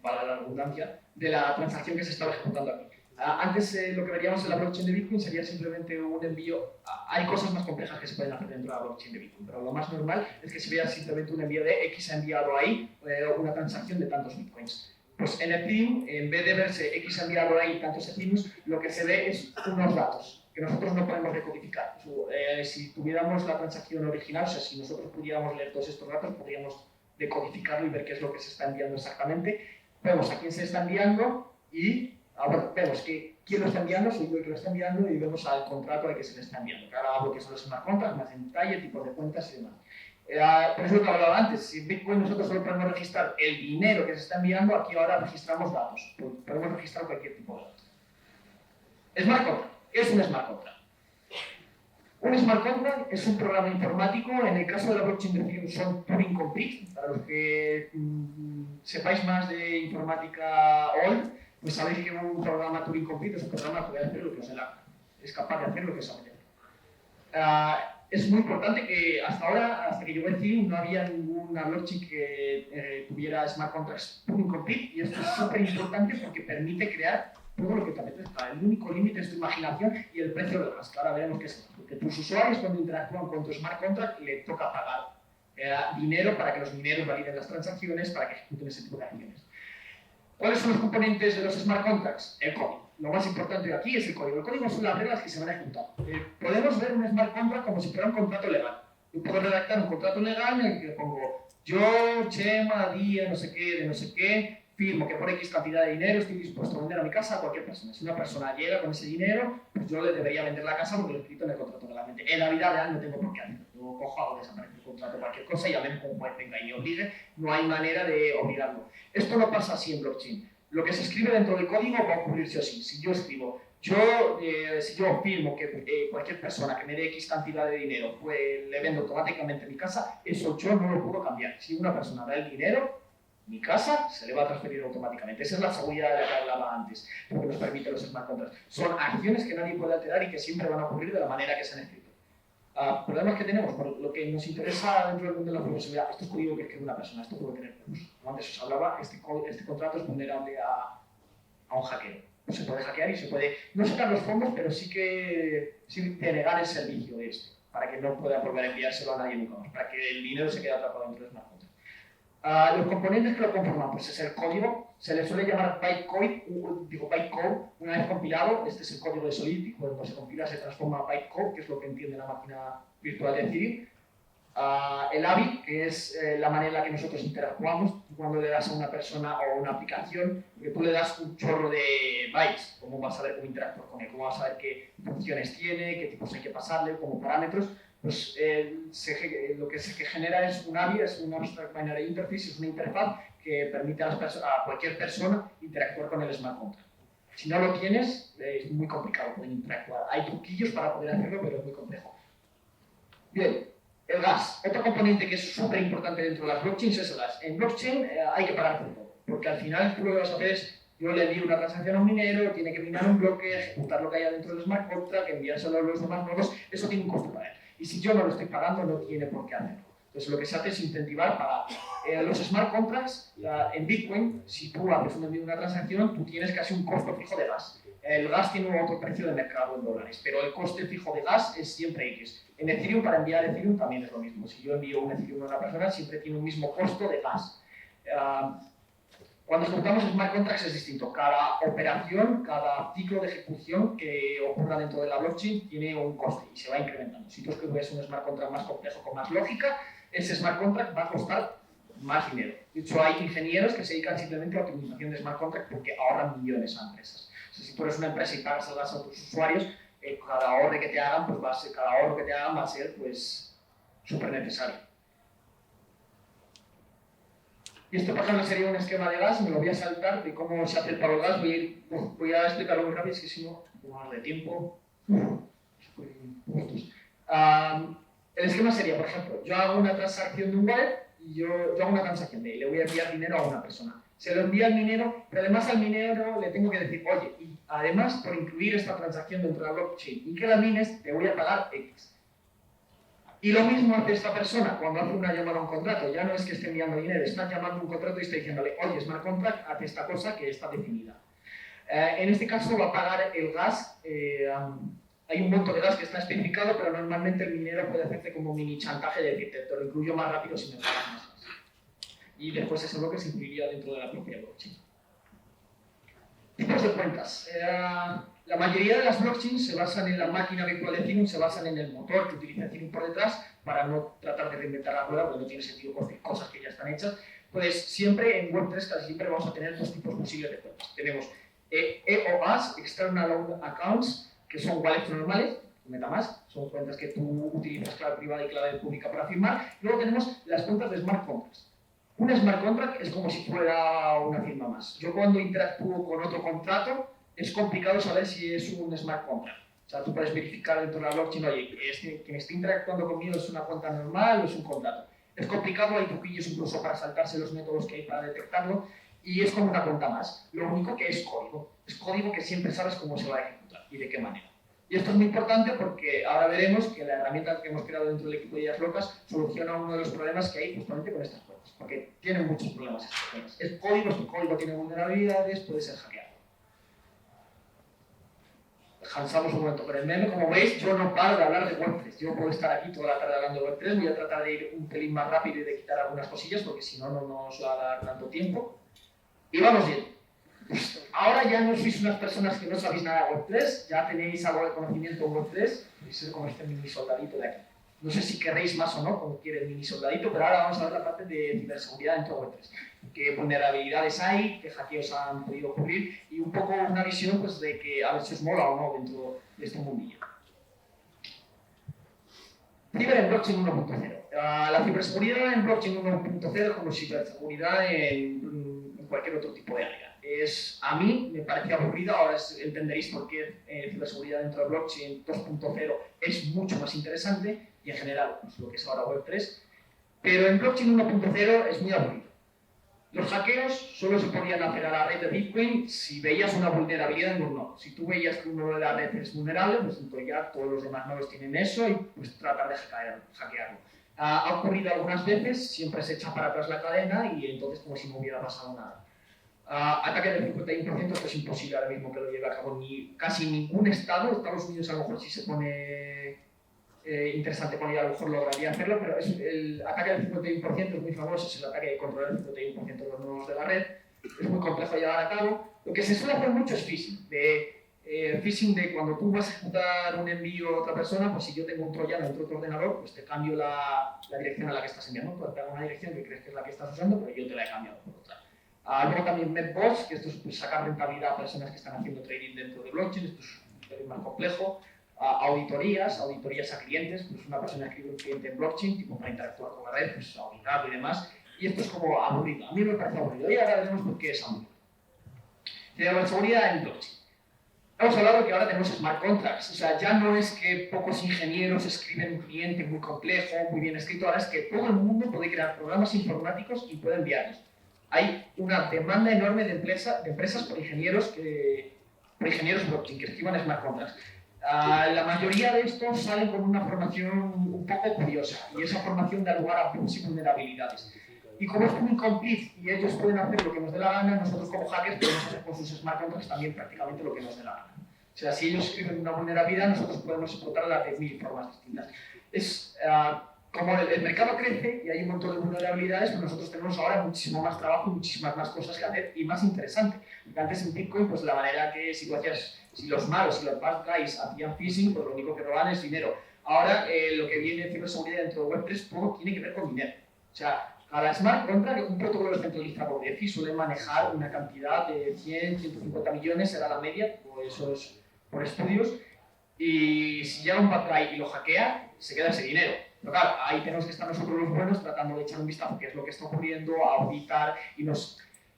para la redundancia, de la transacción que se estaba ejecutando aquí. Antes lo que veríamos en la blockchain de Bitcoin sería simplemente un envío. Hay cosas más complejas que se pueden hacer dentro de la blockchain de Bitcoin, pero lo más normal es que se vea simplemente un envío de X ha enviado ahí una transacción de tantos Bitcoins. Pues en Ethereum, en vez de verse X enviado ahí tantos Ethereums, lo que se ve es unos datos que nosotros no podemos decodificar. Si tuviéramos la transacción original, o sea, si nosotros pudiéramos leer todos estos datos, podríamos decodificarlo y ver qué es lo que se está enviando exactamente. Vemos a quién se está enviando y ahora vemos que quién lo está enviando, soy yo el que lo está enviando, y vemos al contrato al que se le está enviando. Ahora hablo que son los smart contracts, más en detalle, tipos de cuentas y demás. Por eso lo que hablaba antes, si en Bitcoin nosotros solo podemos registrar el dinero que se está enviando, aquí ahora registramos datos. Podemos registrar cualquier tipo de datos. Smart contract. ¿Qué es un smart contract? Un smart contract es un programa informático, en el caso de la blockchain de Ethereum son Turing Complete. Para los que sepáis más de informática old, pues sabéis que un programa Turing Complete es un programa que puede hacer lo que os dé la gana. Es capaz de hacer lo que sabe hacer. Es muy importante que hasta ahora, hasta que llegó Ethereum, no había ninguna blockchain que tuviera smart contracts Turing Complete, y esto es súper importante porque permite crear todo lo que te apetezca. El único límite es tu imaginación y el precio del gas, que ahora veremos qué es esto. Porque tus usuarios, cuando interactúan con tu smart contract, le toca pagar dinero para que los mineros validen las transacciones, para que ejecuten ese tipo de acciones. ¿Cuáles son los componentes de los smart contracts? El código. Lo más importante de aquí es el código. El código son las reglas que se van a ejecutar. Podemos ver un smart contract como si fuera un contrato legal. Yo puedo redactar un contrato legal en el que pongo yo, Chema, Día, no sé qué, de no sé qué, firmo que por X cantidad de dinero estoy dispuesto a vender a mi casa a cualquier persona. Si una persona llega con ese dinero, pues yo le debería vender la casa porque lo he escrito en el contrato legalmente. En la vida real no tengo por qué hacerlo. Yo cojo, hago desaparecer el contrato, cualquier cosa, y a ver un juez venga y me obligue. No hay manera de obligarlo. Esto no pasa así en blockchain. Lo que se escribe dentro del código va a ocurrir sí o sí. Si yo escribo, si yo firmo que cualquier persona que me dé X cantidad de dinero, pues le vendo automáticamente mi casa, eso yo no lo puedo cambiar. Si una persona da el dinero, mi casa se le va a transferir automáticamente. Esa es la seguridad de la que hablaba antes, lo que nos permite los smart contracts. Son acciones que nadie puede alterar y que siempre van a ocurrir de la manera que se han escrito. Problemas que tenemos, por lo que nos interesa dentro del mundo de la ciberseguridad, esto es código que escribe una persona, esto puede tener perros. Como antes os hablaba, este contrato es vulnerable a un hackeo. Se puede hackear y se puede no sacar los fondos, pero sí denegar el servicio de este, para que no pueda volver a enviárselo a nadie nunca más, para que el dinero se quede atrapado dentro del smart contract. Los componentes que lo conforman, pues es el código, se le suele llamar bytecode, una vez compilado. Este es el código de Solidity, cuando se compila se transforma a bytecode, que es lo que entiende la máquina virtual de Ethereum. El API, que es la manera en la que nosotros interactuamos cuando le das a una persona o a una aplicación, que tú le das un chorro de bytes, cómo vas a ver cómo interactuar con él, cómo vas a ver qué funciones tiene, qué tipos hay que pasarle, como parámetros. Pues lo que se genera es un ABI, es un Abstract Binary Interface, es una interfaz que permite a cualquier persona interactuar con el smart contract. Si no lo tienes, es muy complicado poder interactuar. Hay truquillos para poder hacerlo, pero es muy complejo. Bien, el gas. Otro componente que es súper importante dentro de las blockchains es el gas. En blockchain hay que pagar por todo, porque al final tú lo que vas a hacer es, yo le envío una transacción a un minero, tiene que minar un bloque, ejecutar lo que haya dentro del smart contract, enviárselo a los demás nodos, eso tiene un costo para él. Y si yo no lo estoy pagando, no tiene por qué hacerlo. Entonces lo que se hace es incentivar pagar. Los smart contracts en Bitcoin, si tú haces un envío de una transacción, tú tienes casi un costo fijo de gas. El gas tiene otro precio de mercado en dólares, pero el coste fijo de gas es siempre X. En Ethereum, para enviar Ethereum también es lo mismo. Si yo envío un Ethereum a una persona, siempre tiene un mismo costo de gas. Cuando ejecutamos smart contracts es distinto. Cada operación, cada ciclo de ejecución que ocurra dentro de la blockchain tiene un coste y se va incrementando. Si tú escribes un smart contract más complejo, con más lógica, ese smart contract va a costar más dinero. De hecho, hay ingenieros que se dedican simplemente a la optimización de smart contract porque ahorran millones a empresas. O sea, si tú eres una empresa y pagas el gas a tus usuarios, cada ahorro que te hagan, pues va a ser pues súper necesario. Y esto, por ejemplo, sería un esquema de gas, me lo voy a saltar de cómo se hace el pago de gas, voy a explicarlo muy rápido, es que si no, un poco más de tiempo. El esquema sería, por ejemplo, yo hago una transacción de un wallet y yo hago una transacción de le voy a enviar dinero a una persona. Se lo envía al minero, pero además al minero le tengo que decir, oye, y además por incluir esta transacción dentro de la blockchain y que la mines, te voy a pagar X. Y lo mismo hace esta persona cuando hace una llamada a un contrato. Ya no es que esté enviando dinero, está llamando a un contrato y está diciéndole, oye, smart contract, hace esta cosa que está definida. En este caso va a pagar el gas. Hay un monto de gas que está especificado, pero normalmente el minero puede hacerte como un mini chantaje de decirte, te lo incluyo más rápido si me pagas más gas. Y después ese bloque se incluiría dentro de la propia blockchain. Tipos de cuentas. La mayoría de las blockchains se basan en la máquina virtual de Ethereum, se basan en el motor que utiliza Ethereum por detrás para no tratar de reinventar la rueda, porque no tiene sentido construir cosas que ya están hechas. Pues siempre en Web3 casi siempre vamos a tener dos tipos posibles de cuentas. Tenemos EOAs, External Owned Accounts, que son wallets normales, MetaMask, son cuentas que tú utilizas clave privada y clave pública para firmar. Luego tenemos las cuentas de Smart Contracts. Un smart contract es como si fuera una firma más. Yo cuando interactúo con otro contrato, es complicado saber si es un smart contract. O sea, tú puedes verificar dentro de la blockchain, oye, quien esté interactuando conmigo es una cuenta normal o es un contrato. Es complicado, hay truquillos incluso para saltarse los métodos que hay para detectarlo, y es como una cuenta más. Lo único que es código. Es código que siempre sabes cómo se va a ejecutar y de qué manera. Y esto es muy importante porque ahora veremos que la herramienta que hemos creado dentro del equipo de Ideas Locas soluciona uno de los problemas que hay justamente con estas cuentas, porque tienen muchos problemas estas cuentas. Es código, tu código tiene vulnerabilidades, puede ser hackeado. Descansamos un momento con el meme. Como veis, yo no paro de hablar de Web3. Yo puedo estar aquí toda la tarde hablando de Web3. Voy a tratar de ir un pelín más rápido y de quitar algunas cosillas, porque si no, no nos va a dar tanto tiempo. Y vamos bien. Ahora ya no sois unas personas que no sabéis nada de Web3, ya tenéis algo de conocimiento en Web3, y ser como este mini soldadito de aquí. No sé si queréis más o no, como quiere el mini soldadito, pero ahora vamos a ver la parte de ciberseguridad dentro de Web3. Qué vulnerabilidades hay, qué hackeos han podido ocurrir, y un poco una visión pues, de que a ver si os mola o no dentro de este mundillo. Ciber en blockchain 1.0. La ciberseguridad en blockchain 1.0 es como ciberseguridad en cualquier otro tipo de área. A mí me parece aburrido, ahora entenderéis por qué ciberseguridad dentro de blockchain 2.0 es mucho más interesante y en general pues, lo que es ahora Web3, pero en blockchain 1.0 es muy aburrido. Los hackeos solo se podían hacer a la red de Bitcoin si veías una vulnerabilidad en un nodo. Si tú veías que un nodo de la red es vulnerable, pues entonces ya todos los demás nodos tienen eso y pues tratar de hackearlo. Ha ocurrido algunas veces, siempre se echa para atrás la cadena y entonces como si no hubiera pasado nada. Ataque del 51%, esto es imposible ahora mismo que lo lleve a cabo casi ningún estado. Estados Unidos a lo mejor sí se pone interesante con ella, a lo mejor lograría hacerlo, pero el ataque del 51% es muy famoso, es el ataque de controlar el 51% de los nodos de la red. Es muy complejo llevar a cabo. Lo que se suele hacer mucho es phishing. Phishing de cuando tú vas a ejecutar un envío a otra persona, pues si yo tengo un troyano dentro de otro ordenador, pues te cambio la dirección a la que estás enviando. Pues te hago una dirección que crees que es la que estás usando, pero yo te la he cambiado por otra. Luego también MedBots, que esto es pues, sacar rentabilidad a personas que están haciendo trading dentro de blockchain, esto es más complejo. Auditorías a clientes, pues una persona escribe un cliente en blockchain, tipo para interactuar con la red, pues auditarlo y demás, y esto es como aburrido. A mí me parece aburrido y ahora veremos por qué es aburrido. Ciberseguridad en blockchain. Hemos hablado que ahora tenemos smart contracts, o sea, ya no es que pocos ingenieros escriben un cliente muy complejo, muy bien escrito, ahora es que todo el mundo puede crear programas informáticos y puede enviarlos. Hay una demanda enorme de empresas por ingenieros blockchain que escriban smart contracts. La mayoría de estos salen con una formación un poco curiosa y esa formación da lugar a bugs y vulnerabilidades. Y como es muy complete y ellos pueden hacer lo que nos dé la gana, nosotros como hackers podemos hacer con sus smart contracts también prácticamente lo que nos dé la gana. O sea, si ellos escriben una vulnerabilidad, nosotros podemos explotarla de mil formas distintas. Como el mercado crece y hay un montón de vulnerabilidades, pues nosotros tenemos ahora muchísimo más trabajo y muchísimas más cosas que hacer y más interesante. Porque antes en Bitcoin, pues la manera que si los malos y los bad guys hacían phishing, pues lo único que roban es dinero. Ahora lo que viene en ciberseguridad dentro de Web3 todo tiene que ver con dinero. O sea, cada smart contract, un protocolo descentralizado de DeFi suele manejar una cantidad de 100, 150 millones, será la media, o eso es por estudios, y si llega un bad guy y lo hackea, se queda ese dinero. Pero claro, ahí tenemos que estar nosotros los buenos tratando de echar un vistazo a qué es lo que está ocurriendo, a auditar y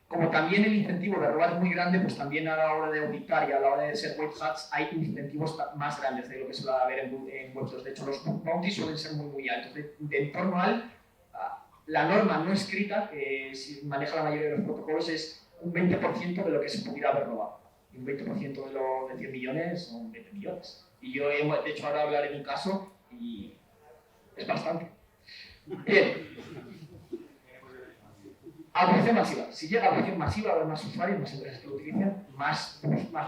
como también el incentivo de robar es muy grande, pues también a la hora de auditar y a la hora de ser white hats hay incentivos más grandes de lo que suele haber en Web2. De hecho, los bounties suelen ser muy altos. De en torno a la norma no escrita, que si maneja la mayoría de los protocolos, es un 20% de lo que se pudiera haber robado. Y un 20% de 100 millones son 20 millones. Y yo, de hecho, ahora hablaré de un caso y es bastante. Bien. Adopción masiva. Si llega a adopción masiva, habrá más usuarios, más empresas que lo utilicen, más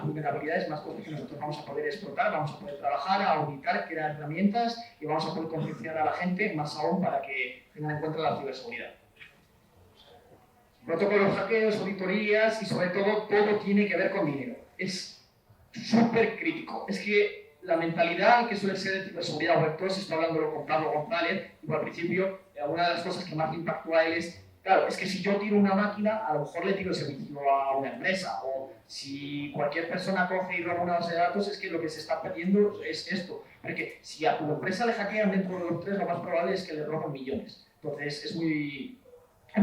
vulnerabilidades, más cosas que nosotros vamos a poder explotar, vamos a poder trabajar, auditar, crear herramientas y vamos a poder concienciar a la gente, más aún para que tengan en cuenta la ciberseguridad. Protocolos de hackeos, auditorías y sobre todo tiene que ver con dinero. Es súper crítico. Es que la mentalidad que suele ser de ciberseguridad web 2, estoy hablándolo con Pablo González, y al principio una de las cosas que más impactó a él es, claro, es que si yo tiro una máquina, a lo mejor le tiro el servicio a una empresa, o si cualquier persona coge y roba una base de datos, es que lo que se está perdiendo es esto. Porque si a tu empresa le hackean dentro de los 3, lo más probable es que le roban millones. Entonces es muy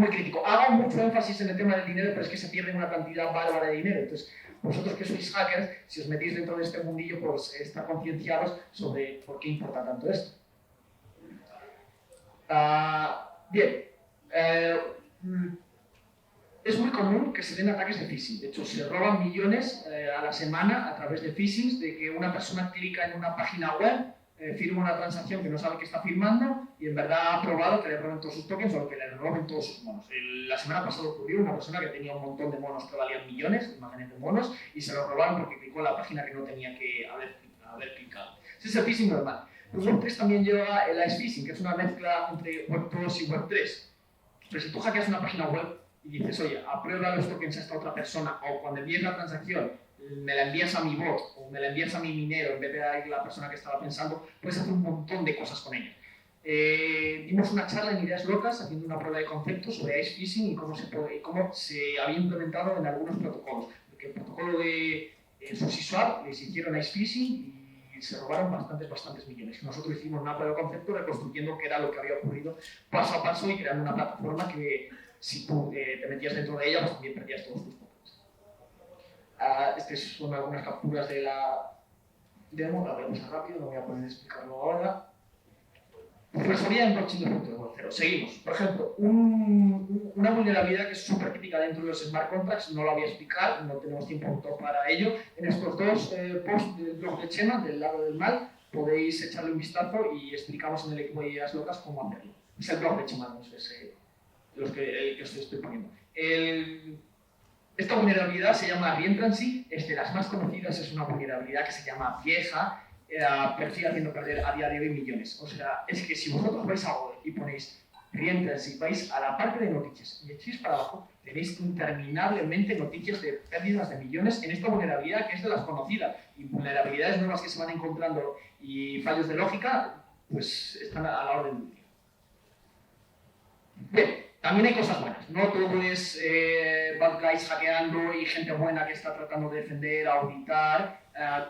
crítico. Hago mucho énfasis en el tema del dinero, pero es que se pierde una cantidad bárbara de dinero. Entonces, vosotros que sois hackers, si os metéis dentro de este mundillo, pues estar concienciados sobre por qué importa tanto esto. Bien. Es muy común que se den ataques de phishing. De hecho, se roban millones a la semana a través de phishing, de que una persona clica en una página web, firma una transacción que no sabe que está firmando y en verdad ha probado que le roben todos sus tokens o que le roben todos sus monos. La semana pasada ocurrió una persona que tenía un montón de monos que valían millones, imágenes de monos, y se los robaron porque clicó en la página que no tenía que haber clicado. Ese es el phishing normal. Pero Web3 también lleva el ice phishing, que es una mezcla entre Web2 y Web3. Pero si tú hackeas una página web y dices, oye, aprueba los tokens a esta otra persona, o cuando envíes la transacción, me la envías a mi bot, o me la envías a mi minero, en vez de a la persona que estaba pensando, puedes hacer un montón de cosas con ella. Dimos una charla en Ideas Locas haciendo una prueba de concepto sobre ice phishing y cómo se había implementado en algunos protocolos. Porque el protocolo de SushiSwap les hicieron ice phishing y se robaron bastantes millones. Nosotros hicimos una prueba de concepto reconstruyendo qué era lo que había ocurrido paso a paso y creando una plataforma que si tú te metías dentro de ella, pues también perdías todos tus tokens. Estas son algunas capturas de la demo, la voy a pasar rápido, no voy a poder explicarlo ahora. Profesoría en blockchain 2.0. Seguimos. Por ejemplo, una vulnerabilidad que es súper crítica dentro de los smart contracts, no la voy a explicar, no tenemos tiempo para ello. En estos dos posts del blog de Chema, del lado del mal, podéis echarle un vistazo y explicamos en el equipo de Ideas Locas cómo hacerlo. Es el blog de Chema, no sé el que os estoy poniendo. Esta vulnerabilidad se llama reentrancy, es de las más conocidas, es una vulnerabilidad que se llama vieja, pero sigue haciendo perder a día de hoy millones. O sea, es que si vosotros vais a web y ponéis reentrancy, vais a la parte de noticias y echáis para abajo, tenéis interminablemente noticias de pérdidas de millones en esta vulnerabilidad que es de las conocidas. Y vulnerabilidades nuevas que se van encontrando y fallos de lógica, pues están a la orden del día. Bien. También hay cosas buenas, no todo es bad guys hackeando y gente buena que está tratando de defender, auditar,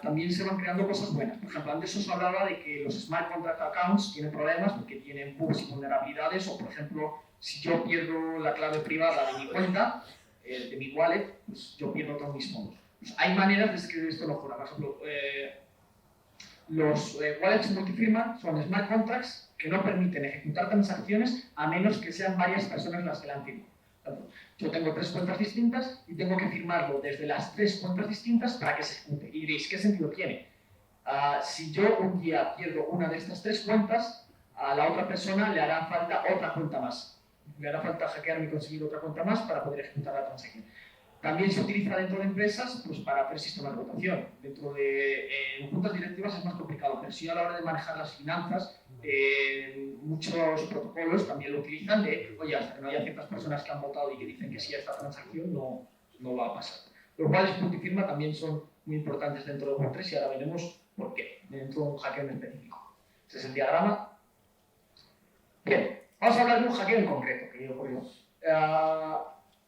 también se van creando cosas buenas. Por ejemplo, antes os hablaba de que los smart contract accounts tienen problemas porque tienen bugs y vulnerabilidades, o por ejemplo, si yo pierdo la clave privada de mi cuenta, de mi wallet, pues yo pierdo todos mis fondos. Pues hay maneras de escribir esto mejor. Por ejemplo, los wallets multifirma son smart contracts que no permiten ejecutar transacciones a menos que sean varias personas las que la han firmado. Yo tengo 3 cuentas distintas y tengo que firmarlo desde las 3 cuentas distintas para que se ejecute. Y diréis, ¿qué sentido tiene? Si yo un día pierdo una de estas 3 cuentas, a la otra persona le hará falta otra cuenta más. Le hará falta hackearme y conseguir otra cuenta más para poder ejecutar la transacción. También se utiliza dentro de empresas pues, para hacer sistemas de votación. Dentro de juntas directivas es más complicado, pero sí a la hora de manejar las finanzas, muchos protocolos también lo utilizan de, oye, hasta que no haya ciertas personas que han votado y que dicen que sí a esta transacción, no va a pasar. Los wallets multifirma también son muy importantes dentro de Web3 y ahora veremos por qué, dentro de un hackeo en específico. Este es el diagrama. Bien, vamos a hablar de un hackeo en concreto que ocurrió.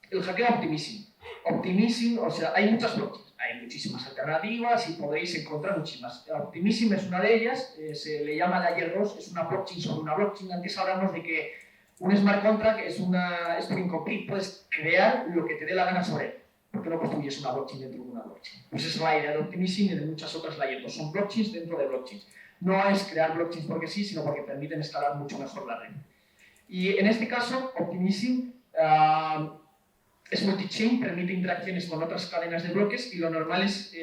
El hackeo Optimism. Optimism, o sea, hay muchas blockchains, hay muchísimas alternativas y podéis encontrar muchísimas. Optimism es una de ellas, se le llama Layer 2, es una blockchain sobre una blockchain. Antes hablamos de que un smart contract es un incomplete, puedes crear lo que te dé la gana sobre él. ¿Por qué no construyes una blockchain dentro de una blockchain? Pues es la idea de Optimism y de muchas otras Layer 2, son blockchains dentro de blockchains. No es crear blockchains porque sí, sino porque permiten escalar mucho mejor la red. Y en este caso, Optimism es multi-chain, permite interacciones con otras cadenas de bloques y lo normal es,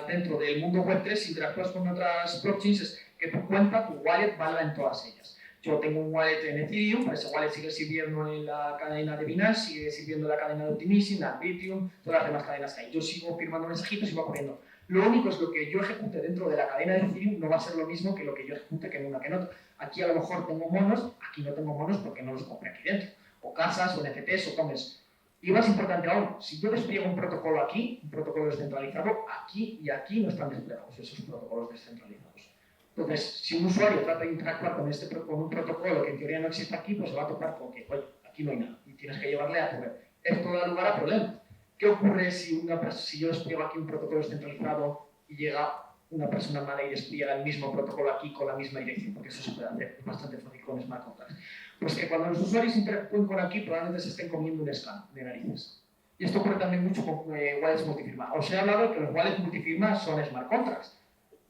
dentro del mundo Web3, si interactúas con otras blockchains, es que tu cuenta, tu wallet, valga en todas ellas. Yo tengo un wallet en Ethereum, ese wallet sigue sirviendo en la cadena de Binance, sigue sirviendo en la cadena de Optimism, Arbitrum, todas las demás cadenas que hay. Yo sigo firmando mensajitos y va corriendo. Lo único es lo que yo ejecute dentro de la cadena de Ethereum no va a ser lo mismo que lo que yo ejecute que en una que en otra. Aquí a lo mejor tengo monos, aquí no tengo monos porque no los compré aquí dentro. O casas, o NFTs, o comes. Y más importante aún, si yo despliego un protocolo aquí, un protocolo descentralizado, aquí y aquí no están desplegados esos protocolos descentralizados. Entonces, si un usuario trata de interactuar con un protocolo que en teoría no existe aquí, pues se va a topar con que, oye, aquí no hay nada, y tienes que llevarle a correr. Esto da lugar a problemas. ¿Qué ocurre si yo despliego aquí un protocolo descentralizado y llega una persona mala y despliega el mismo protocolo aquí con la misma dirección? Porque eso se puede hacer, es bastante fácil con smart contracts. Pues que cuando los usuarios interactúen con aquí, probablemente se estén comiendo un scan de narices. Y esto ocurre también mucho con wallets multifirma. Os he hablado de que los wallets multifirma son smart contracts.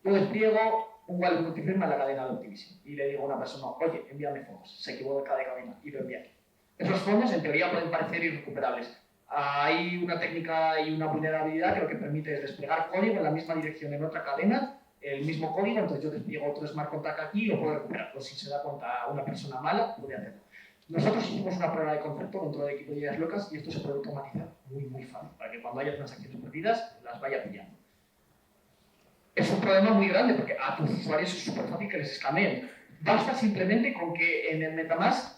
Yo despliego un wallet multifirma en la cadena de Optimism y le digo a una persona, oye, envíame fondos, se equivoca de cadena y lo envía aquí. Esos fondos en teoría pueden parecer irrecuperables. Hay una técnica y una vulnerabilidad que lo que permite es desplegar código en la misma dirección en otra cadena, el mismo código, entonces yo despliego otro smart contract aquí y lo puedo recuperar. Pues si se da cuenta una persona mala, puede hacerlo. Nosotros hicimos una prueba de concepto dentro del equipo de ideas locas y esto se puede automatizar muy fácil, para que cuando haya transacciones perdidas las vaya pillando. Es un problema muy grande porque a tus usuarios es súper fácil que les escameen. Basta simplemente con que en el MetaMask...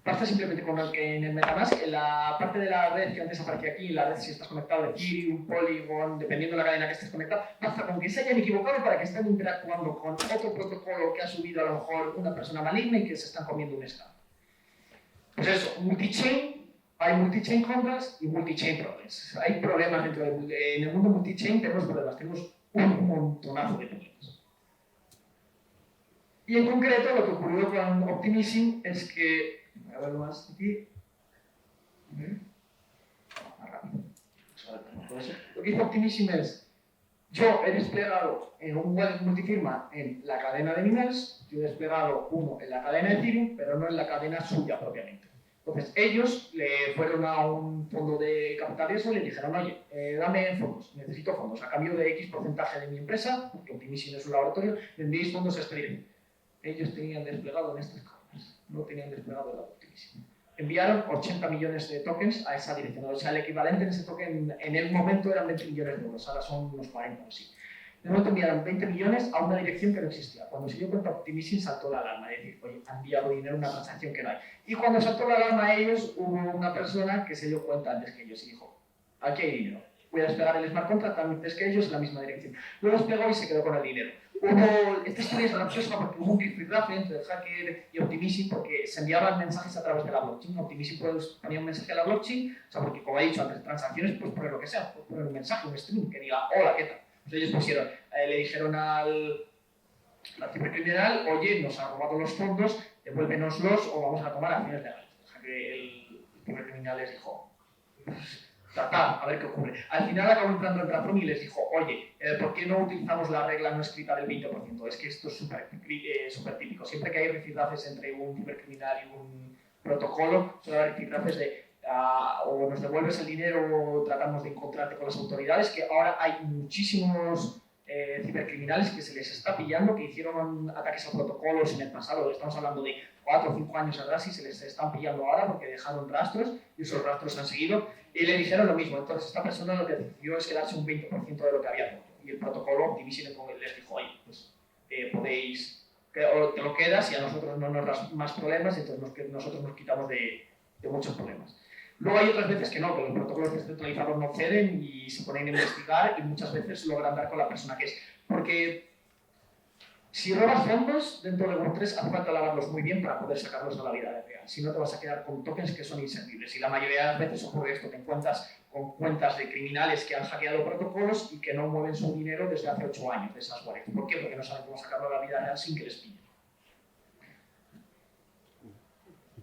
Basta simplemente con que en el MetaMask, en la parte de la red que antes aparecía aquí, la red si estás conectado de Ethereum, Polygon, dependiendo de la cadena que estés conectado, basta con que se hayan equivocado para que estén interactuando con otro protocolo que ha subido a lo mejor una persona maligna y que se están comiendo un scam. Pues eso, multi-chain, hay multi-chain contracts y multi-chain problems. Hay problemas dentro en el mundo multi-chain, tenemos problemas, tenemos un montonazo de problemas. Y en concreto lo que ocurrió con Optimism es que, voy a verlo más aquí, más rápido. Lo que hizo Optimism es, yo he desplegado en un wallet multifirma en la cadena de Mimes, yo he desplegado uno en la cadena de Ethereum, pero no en la cadena suya propiamente. Entonces ellos le fueron a un fondo de capital riesgo y le dijeron, oye, dame fondos, necesito fondos, a cambio de X porcentaje de mi empresa, porque Optimism es un laboratorio, me enviéis fondos a Ethereum. Ellos tenían desplegado en estas cadenas, no tenían desplegado el Optimism. Enviaron 80 millones de tokens a esa dirección, o sea, el equivalente en ese token en el momento eran 20 millones de euros, ahora son unos 40 o así. De momento enviaron 20 millones a una dirección que no existía. Cuando se dio cuenta Optimism saltó la alarma, es decir, oye, han enviado dinero a una transacción que no hay. Y cuando saltó la alarma a ellos, hubo una persona que se dio cuenta antes que ellos y dijo, aquí hay dinero, voy a desplegar el smart contract antes que ellos en la misma dirección. Lo desplegó y se quedó con el dinero. Esta historia es graciosa porque hubo un rifirrafe entre el hacker y Optimism porque se enviaban mensajes a través de la blockchain. Optimism ponía un mensaje a la blockchain, o sea, porque como he dicho antes, transacciones, pues poner lo que sea, pues poner un mensaje, un string que diga, hola, ¿qué tal? Entonces ellos pusieron, le dijeron al cibercriminal, oye, nos ha robado los fondos, devuélvenoslos o vamos a tomar acciones legales. O sea que el cibercriminal les dijo, tratar, a ver qué ocurre. Al final acabó entrando en razón y les dijo, oye, ¿por qué no utilizamos la regla no escrita del 20%? Es que esto es súper típico. Siempre que hay rifirrafes entre un cibercriminal y un protocolo, suele haber rifirrafes de o nos devuelves el dinero o tratamos de encontrarte con las autoridades, que ahora hay muchísimos cibercriminales que se les está pillando, que hicieron ataques a protocolos en el pasado, estamos hablando de 4 o 5 años atrás y se les están pillando ahora porque dejaron rastros y esos rastros han seguido y le dijeron lo mismo. Entonces esta persona lo que decidió es quedarse un 20% de lo que había roto y el protocolo Optimism les dijo, oye, pues podéis, o te lo quedas y a nosotros no nos das más problemas, entonces nosotros nos quitamos de muchos problemas. Luego hay otras veces que no, que los protocolos descentralizados no ceden y se ponen a investigar y muchas veces logran dar con la persona que es. Porque si robas fondos dentro de Web3 hace falta lavarlos muy bien para poder sacarlos a la vida real. Si no te vas a quedar con tokens que son inservibles. Y la mayoría de las veces ocurre esto, te encuentras con cuentas de criminales que han hackeado protocolos y que no mueven su dinero desde hace 8 años de esas wallets. ¿Por qué? Porque no saben cómo sacarlo a la vida real sin que les pillen.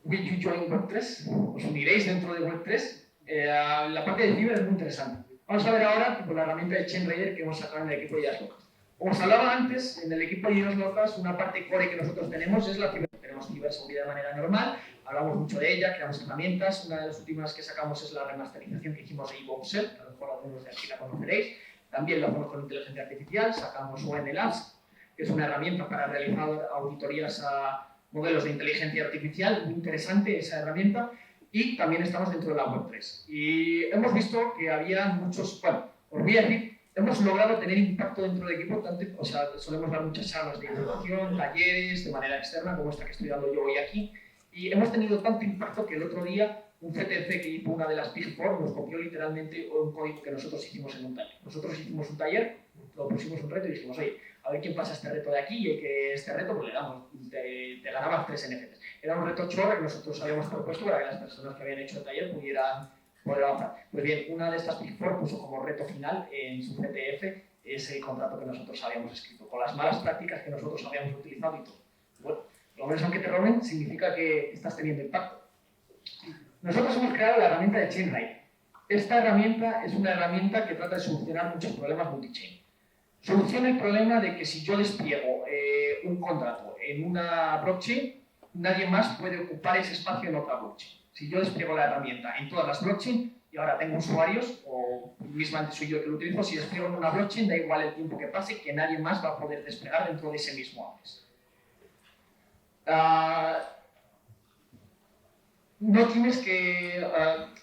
Will you join Web3? ¿Os uniréis dentro de Web3? La parte de ciber es muy interesante. Vamos a ver ahora la herramienta de ChainRaider que hemos sacado en el equipo de ideas locas. Como os hablaba antes, en el equipo de ideas locas, una parte core que nosotros tenemos es la tenemos ciberseguridad de manera normal, hablamos mucho de ella, creamos herramientas. Una de las últimas que sacamos es la remasterización que hicimos de eBoxer, a lo mejor algunos de aquí la conoceréis. También lo hacemos con inteligencia artificial, sacamos ON Labs, que es una herramienta para realizar auditorías a modelos de inteligencia artificial, muy interesante esa herramienta, y también estamos dentro de la Web3. Y hemos visto que había muchos, bueno, os voy a decir, hemos logrado tener impacto dentro del equipo, tanto, o sea, solemos dar muchas charlas de innovación, talleres, de manera externa, como esta que estoy dando yo hoy aquí, Y hemos tenido tanto impacto que el otro día un CTF que hizo una de las Big Four nos copió literalmente un código que nosotros hicimos en un taller. Nosotros hicimos un taller, lo pusimos un reto y dijimos, oye, a ver quién pasa este reto de aquí, y el que este reto pues le damos, te ganabas 3 NFTs. Era un reto chorro que nosotros habíamos propuesto para que las personas que habían hecho el taller pudieran poder avanzar. Pues bien, una de estas Big Four puso como reto final en su CTF ese contrato que nosotros habíamos escrito, con las malas prácticas que nosotros habíamos utilizado y todo. Bueno, lo menos aunque te roben, significa que estás teniendo impacto. Nosotros hemos creado la herramienta de Chainride. Esta herramienta es una herramienta que trata de solucionar muchos problemas multi-chain. Soluciona el problema de que si yo despliego un contrato en una blockchain, nadie más puede ocupar ese espacio en otra blockchain. Si yo despliego la herramienta en todas las blockchains y ahora tengo usuarios, o mismamente soy yo que lo utilizo, si despliego en una blockchain, da igual el tiempo que pase, que nadie más va a poder desplegar dentro de ese mismo address. No tienes que...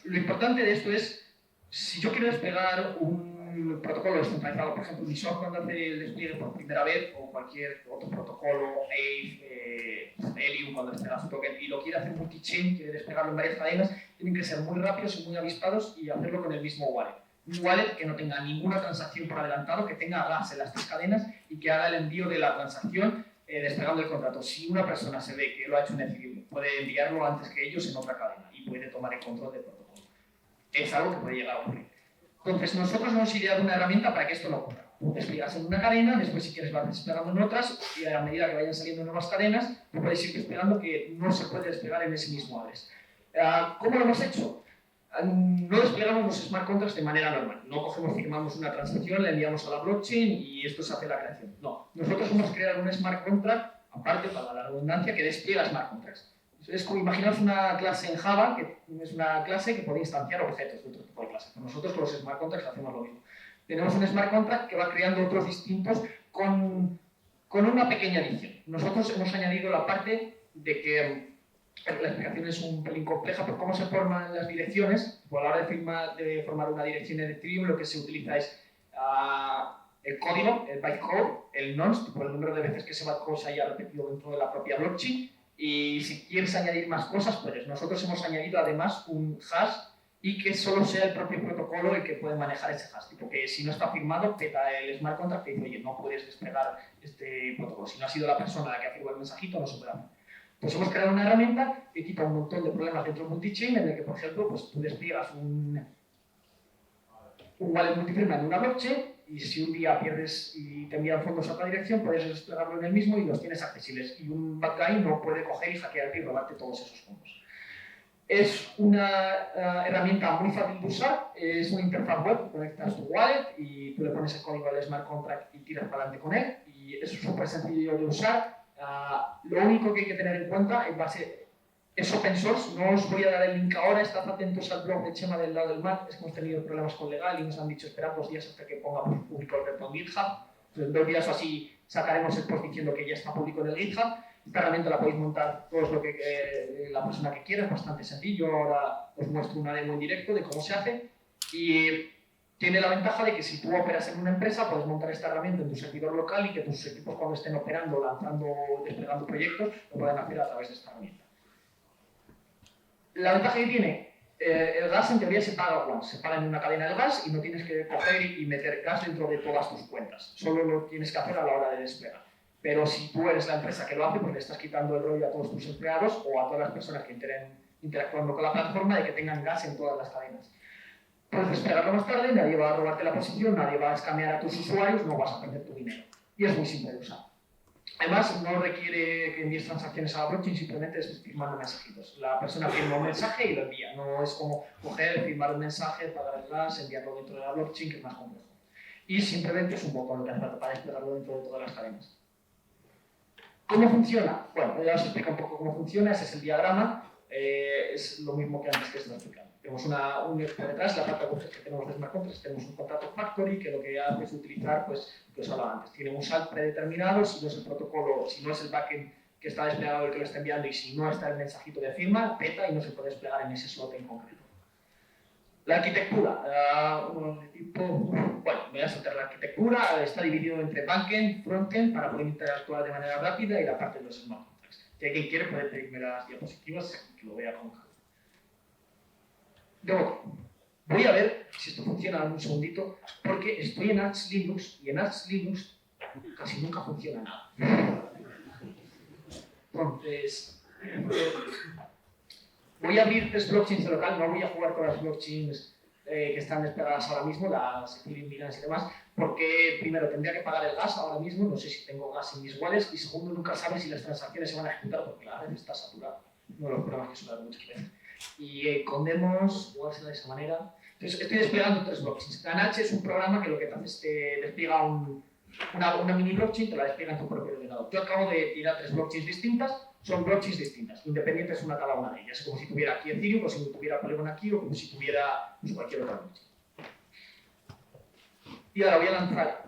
lo importante de esto es, si yo quiero desplegar un protocolo descentralizado, por ejemplo, Uniswap cuando hace el despliegue por primera vez, o cualquier otro protocolo, Aave, Helium cuando desplega su token, y lo quiere hacer multi-chain, quiere desplegarlo en varias cadenas, tienen que ser muy rápidos y muy avispados y hacerlo con el mismo wallet. Un wallet que no tenga ninguna transacción por adelantado, que tenga gas en las 3 cadenas y que haga el envío de la transacción desplegando el contrato. Si una persona se ve que lo ha hecho indefinible, puede enviarlo antes que ellos en otra cadena y puede tomar el control del protocolo. Es algo que puede llegar a ocurrir. Entonces, nosotros hemos ideado una herramienta para que esto no ocurra. Tú despliegas en una cadena, después si quieres vas desplegando en otras, y a medida que vayan saliendo nuevas cadenas, tú puedes ir desplegando que no se puede desplegar en ese mismo address. ¿Cómo lo hemos hecho? No desplegamos los smart contracts de manera normal. No cogemos, firmamos una transacción, la enviamos a la blockchain y esto se hace la creación. No, nosotros hemos creado un smart contract, aparte para la redundancia, que despliega smart contracts. Es como imaginaos una clase en Java, que es una clase que puede instanciar objetos de otro tipo de clase. Nosotros con los smart contracts hacemos lo mismo. Tenemos un smart contract que va creando otros distintos con una pequeña adición. Nosotros hemos añadido la parte de que la explicación es un pelín compleja, pero cómo se forman las direcciones. Por a la hora de formar una dirección en Ethereum, lo que se utiliza es el código, el bytecode, el nonce, por el número de veces que ese bytecode se haya repetido dentro de la propia blockchain. Y si quieres añadir más cosas, pues nosotros hemos añadido además un hash y que solo sea el propio protocolo el que puede manejar ese hash. Tipo que si no está firmado, peta el smart contract que dice, oye, no puedes desplegar este protocolo. Si no ha sido la persona la que ha firmado el mensajito, no se puede hacer. Pues hemos creado una herramienta que quita un montón de problemas dentro de multi-chain, en el que, por ejemplo, pues tú despliegas un wallet multifirma en una blockchain y si un día pierdes y te envían fondos a otra dirección, puedes desplegarlo en el mismo y los tienes accesibles. Y un bad guy no puede coger y hackearte y robarte todos esos fondos. Es una herramienta muy fácil de usar, es una interfaz web, conectas tu wallet y tú le pones el código del smart contract y tiras para adelante con él. Y es súper sencillo de usar. Lo único que hay que tener en cuenta es open source. No os voy a dar el link ahora, estad atentos al blog de Chema del lado del mar. Es que hemos tenido problemas con legal y nos han dicho esperad 2 días hasta que ponga público el repo en GitHub. Entonces, en 2 días o así sacaremos el post diciendo que ya está público en el GitHub. Esta herramienta la podéis montar todos lo que la persona que quiera, es bastante sencillo. Ahora os muestro una demo en directo de cómo se hace. Y tiene la ventaja de que si tú operas en una empresa, puedes montar esta herramienta en tu servidor local y que tus equipos cuando estén operando, lanzando, desplegando proyectos, lo pueden hacer a través de esta herramienta. La ventaja que tiene, el gas en teoría se paga once, se paga en una cadena de gas y no tienes que coger y meter gas dentro de todas tus cuentas. Solo lo tienes que hacer a la hora de desplegar. Pero si tú eres la empresa que lo hace, pues le estás quitando el rollo a todos tus empleados o a todas las personas que interactuando con la plataforma de que tengan gas en todas las cadenas. Puedes desplegarlo más tarde, nadie va a robarte la posición, nadie va a escanear a tus usuarios, no vas a perder tu dinero. Y es muy simple de usar. Además, no requiere que envíes transacciones a la blockchain, simplemente es firmando mensajitos. La persona firma un mensaje y lo envía. No es como coger, firmar un mensaje, pagar el gas, enviarlo dentro de la blockchain, que es más complejo. Y simplemente es un botón lo que hace falta para desplegarlo dentro de todas las cadenas. ¿Cómo funciona? Bueno, ya os explico un poco cómo funciona. Ese es el diagrama. Es lo mismo que antes que estaba explicando. Tenemos por detrás, la parte que tenemos de Smart Contracts, tenemos un contrato factory que lo que hace es utilizar, pues, lo que os hablaba antes. Tiene un SAT predeterminado, si no es el protocolo, si no es el backend que está desplegado el que lo está enviando y si no está el mensajito de firma, peta y no se puede desplegar en ese slot en concreto. La arquitectura, bueno, voy a saltar la arquitectura, está dividido entre backend, frontend, para poder interactuar de manera rápida y la parte de los smart contracts. Si alguien quiere puede pedirme las diapositivas que lo vea con calma. Luego, voy a ver si esto funciona un segundito, porque estoy en Arch Linux y en Arch Linux casi nunca funciona nada. Entonces, voy a abrir 3 blockchains de local, no voy a jugar con las blockchains que están desplegadas ahora mismo, las Ethereum, Binance y demás, porque primero tendría que pagar el gas ahora mismo, no sé si tengo gas en mis wallets, y segundo nunca sabes si las transacciones se van a ejecutar porque la red está saturada. Uno de los problemas que suele haber muchas veces. Y con demos, igual será de esa manera. Entonces estoy desplegando 3 blockchains. Ganache es un programa que lo que hace es te despliega una mini blockchain, te la despliega en tu propio ordenador. Yo acabo de tirar 3 blockchains distintas, son blockchains distintas, independientes una cada una de ellas. Es como si tuviera aquí Ethereum, o si tuviera Polygon aquí, o como si tuviera pues, cualquier otra blockchain. Y ahora voy a lanzar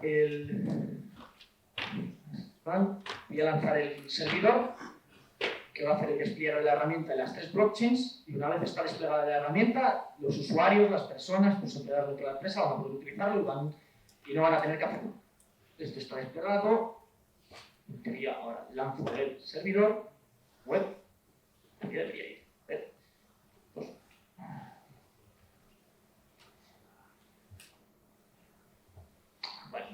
el servidor, que va a hacer el despliegue de la herramienta en las 3 blockchains, y una vez está desplegada la herramienta, los usuarios, las personas, los empleados dentro de la empresa van a poder utilizarlo y no van a tener que hacerlo. Esto está desplegado, en teoría ahora lanzo el servidor web, aquí debería ir. Pues, vale.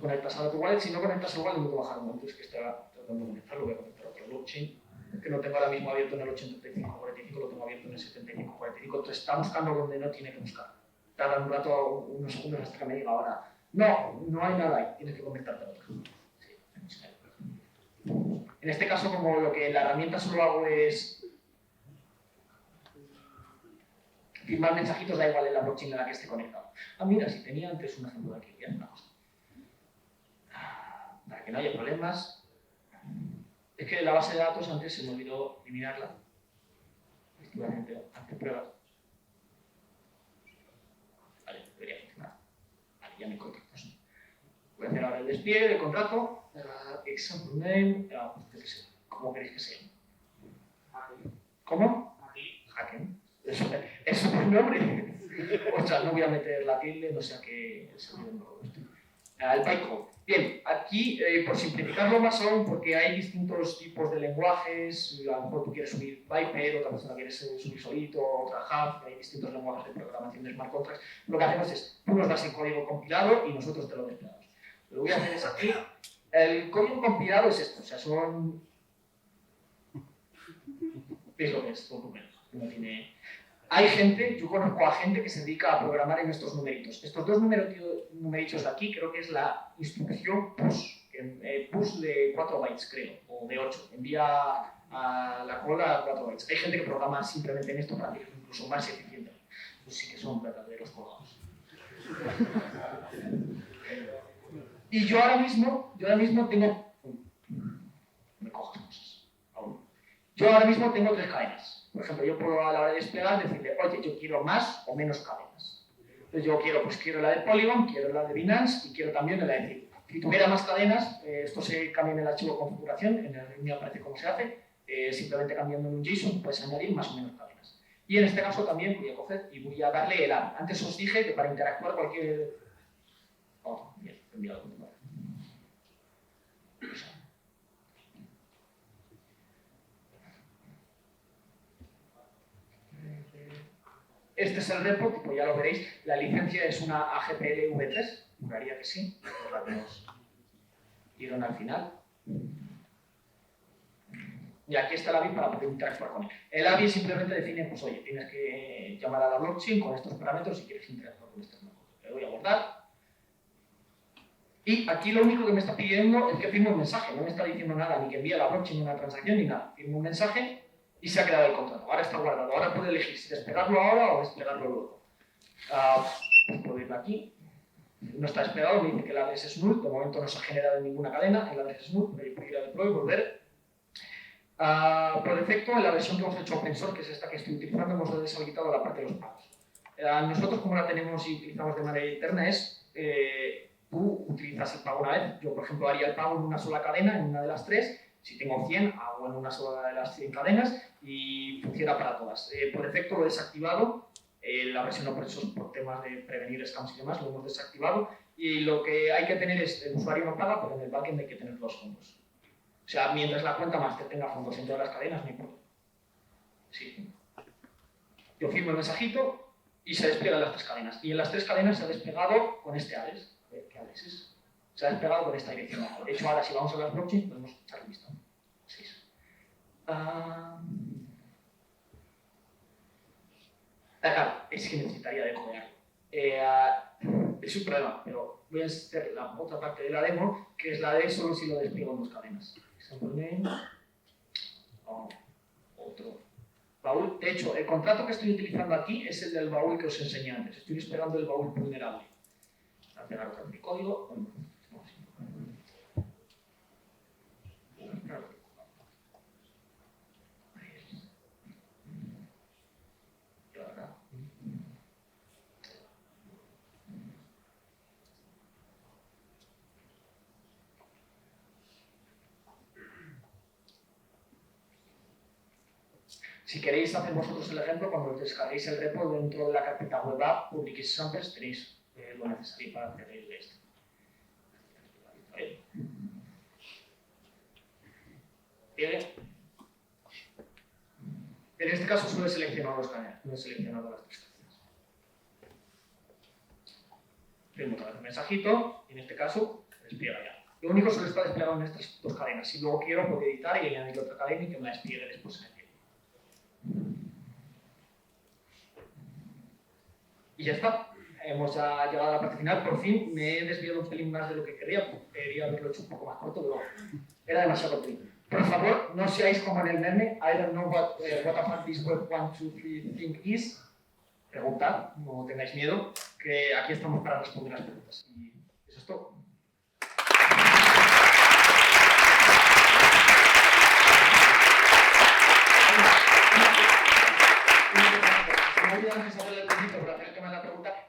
Conectas a tu wallet, si no conectas al wallet no te bajar un momento, es que está tratando de conectarlo, voy a conectar a otro blockchain, que no tengo ahora mismo abierto en el 8545, lo tengo abierto en el 7545, entonces está buscando donde no tiene que buscar. Tarda un rato, unos segundos hasta que me diga ahora, no hay nada ahí, tienes que conectarte a otro. Sí, en este caso, como lo que la herramienta solo hago es firmar mensajitos, da igual en la blockchain en la que esté conectado. Ah, mira, si tenía antes un ejemplo de aquí, voy a hacer una cosa. Para que no haya problemas. Es que la base de datos antes se me olvidó eliminarla. Estuve haciendo antes pruebas. Vale, debería funcionar. Vale, ya me encuentro. Voy a hacer ahora el despliegue del contrato. Example name. ¿Cómo queréis que sea? ¿Cómo? Haken. Es un buen nombre. O sea, no voy a meter la tilde, no sé a qué servidor no lo estoy. El bytecode. Bien, aquí, por simplificarlo más aún, porque hay distintos tipos de lenguajes, a lo mejor tú quieres subir Viper, otra persona quiere subir Solito, otra Half, hay distintos lenguajes de programación de smart contracts. Lo que hacemos es, tú nos das el código compilado y nosotros te lo desplegamos. Lo que voy a hacer es aquí, el código compilado es esto, o sea, son... ¿Veis lo que es? Documentos. No tiene... Hay gente, yo conozco a gente que se dedica a programar en estos numeritos. Estos 2 numeritos de aquí creo que es la instrucción push, push de 4 bytes creo, o de 8. Envía a la cola 4 bytes. Hay gente que programa simplemente en esto para que es incluso más eficiente. Pues sí que son verdaderos colgados. Y yo ahora mismo tengo... Me cojas cosas. Aún. Yo ahora mismo tengo 3 cadenas. Por ejemplo, yo puedo a la hora de desplegar decirle, oye, yo quiero más o menos cadenas. Entonces yo quiero la de Polygon, quiero la de Binance y quiero también la de Ethereum. Si tuviera más cadenas, esto se cambia en el archivo de configuración, en el README aparece cómo se hace, simplemente cambiando en un JSON puedes añadir más o menos cadenas. Y en este caso también voy a coger y voy a darle el API. Antes os dije que para interactuar cualquier... Oh, bien, enviado. Este es el repo, tipo ya lo veréis, la licencia es una AGPL v3, juraría que sí, la que nos dieron al final. Y aquí está el API para poder interactuar con él. El API simplemente define, pues oye, tienes que llamar a la blockchain con estos parámetros si quieres interactuar con estos parámetros. Le doy a guardar. Y aquí lo único que me está pidiendo es que firme un mensaje, no me está diciendo nada, ni que envíe a la blockchain una transacción ni nada. Firme un mensaje y se ha quedado el contrato. Ahora está guardado. Ahora puede elegir si desplegarlo ahora o desplegarlo luego. Pues puedo irlo aquí. No está desplegado, me dice que el adres es null. De momento no se ha generado ninguna cadena. El adres es null, pero yo puedo ir a deploy y volver. Por defecto, en la versión que hemos hecho open source, que es esta que estoy utilizando, hemos deshabilitado la parte de los pagos. Nosotros, como la tenemos y utilizamos de manera interna, es tú utilizas el pago una vez. Yo, por ejemplo, haría el pago en una sola cadena, en una de las 3. Si tengo 100, hago en una sola de las 100 cadenas y funciona para todas. Por defecto lo he desactivado, la versión open source por temas de prevenir scams y demás lo hemos desactivado y lo que hay que tener es, el usuario no paga, pero en el backend hay que tener los fondos. sea, mientras la cuenta master tenga fondos en todas las cadenas, no importa. Sí. Yo firmo el mensajito y se desplegan las 3 cadenas. Y en las 3 cadenas se ha desplegado con este ADRES. ¿Qué ADRES es? Se ha desplegado con esta dirección. De hecho, ahora si vamos a las blockchains podemos echarle un vistazo. 6. Claro, es que necesitaría de codearlo. Es un problema, pero voy a hacer la otra parte de la demo, que es la de solo si lo despliego en 2 cadenas. Example name. Otro baúl. De hecho, el contrato que estoy utilizando aquí es el del baúl que os enseñé antes. Estoy esperando el baúl vulnerable. Voy a pegar otra vez mi código. Si queréis hacer vosotros el ejemplo, cuando descarguéis el repo dentro de la carpeta web app, public samples, tenéis lo necesario para hacer esto. Bien. En este caso solo he seleccionado los cadenas, no he seleccionado las 3 cadenas. Firmo otra vez el mensajito y en este caso se despliega ya. Lo único solo está desplegado en estas 2 cadenas. Si luego quiero, puedo editar y añadir otra cadena y que me la despliegue después en el tiempo. Y ya está. Hemos ya llegado a la parte final. Por fin me he desviado un pelín más de lo que quería. Quería haberlo hecho un poco más corto, pero era demasiado corto. Por favor, no seáis como en el meme. I don't know what the fuck this web 1, 2, 3 thing is. Preguntad, no tengáis miedo, que aquí estamos para responder las preguntas. Y eso es todo.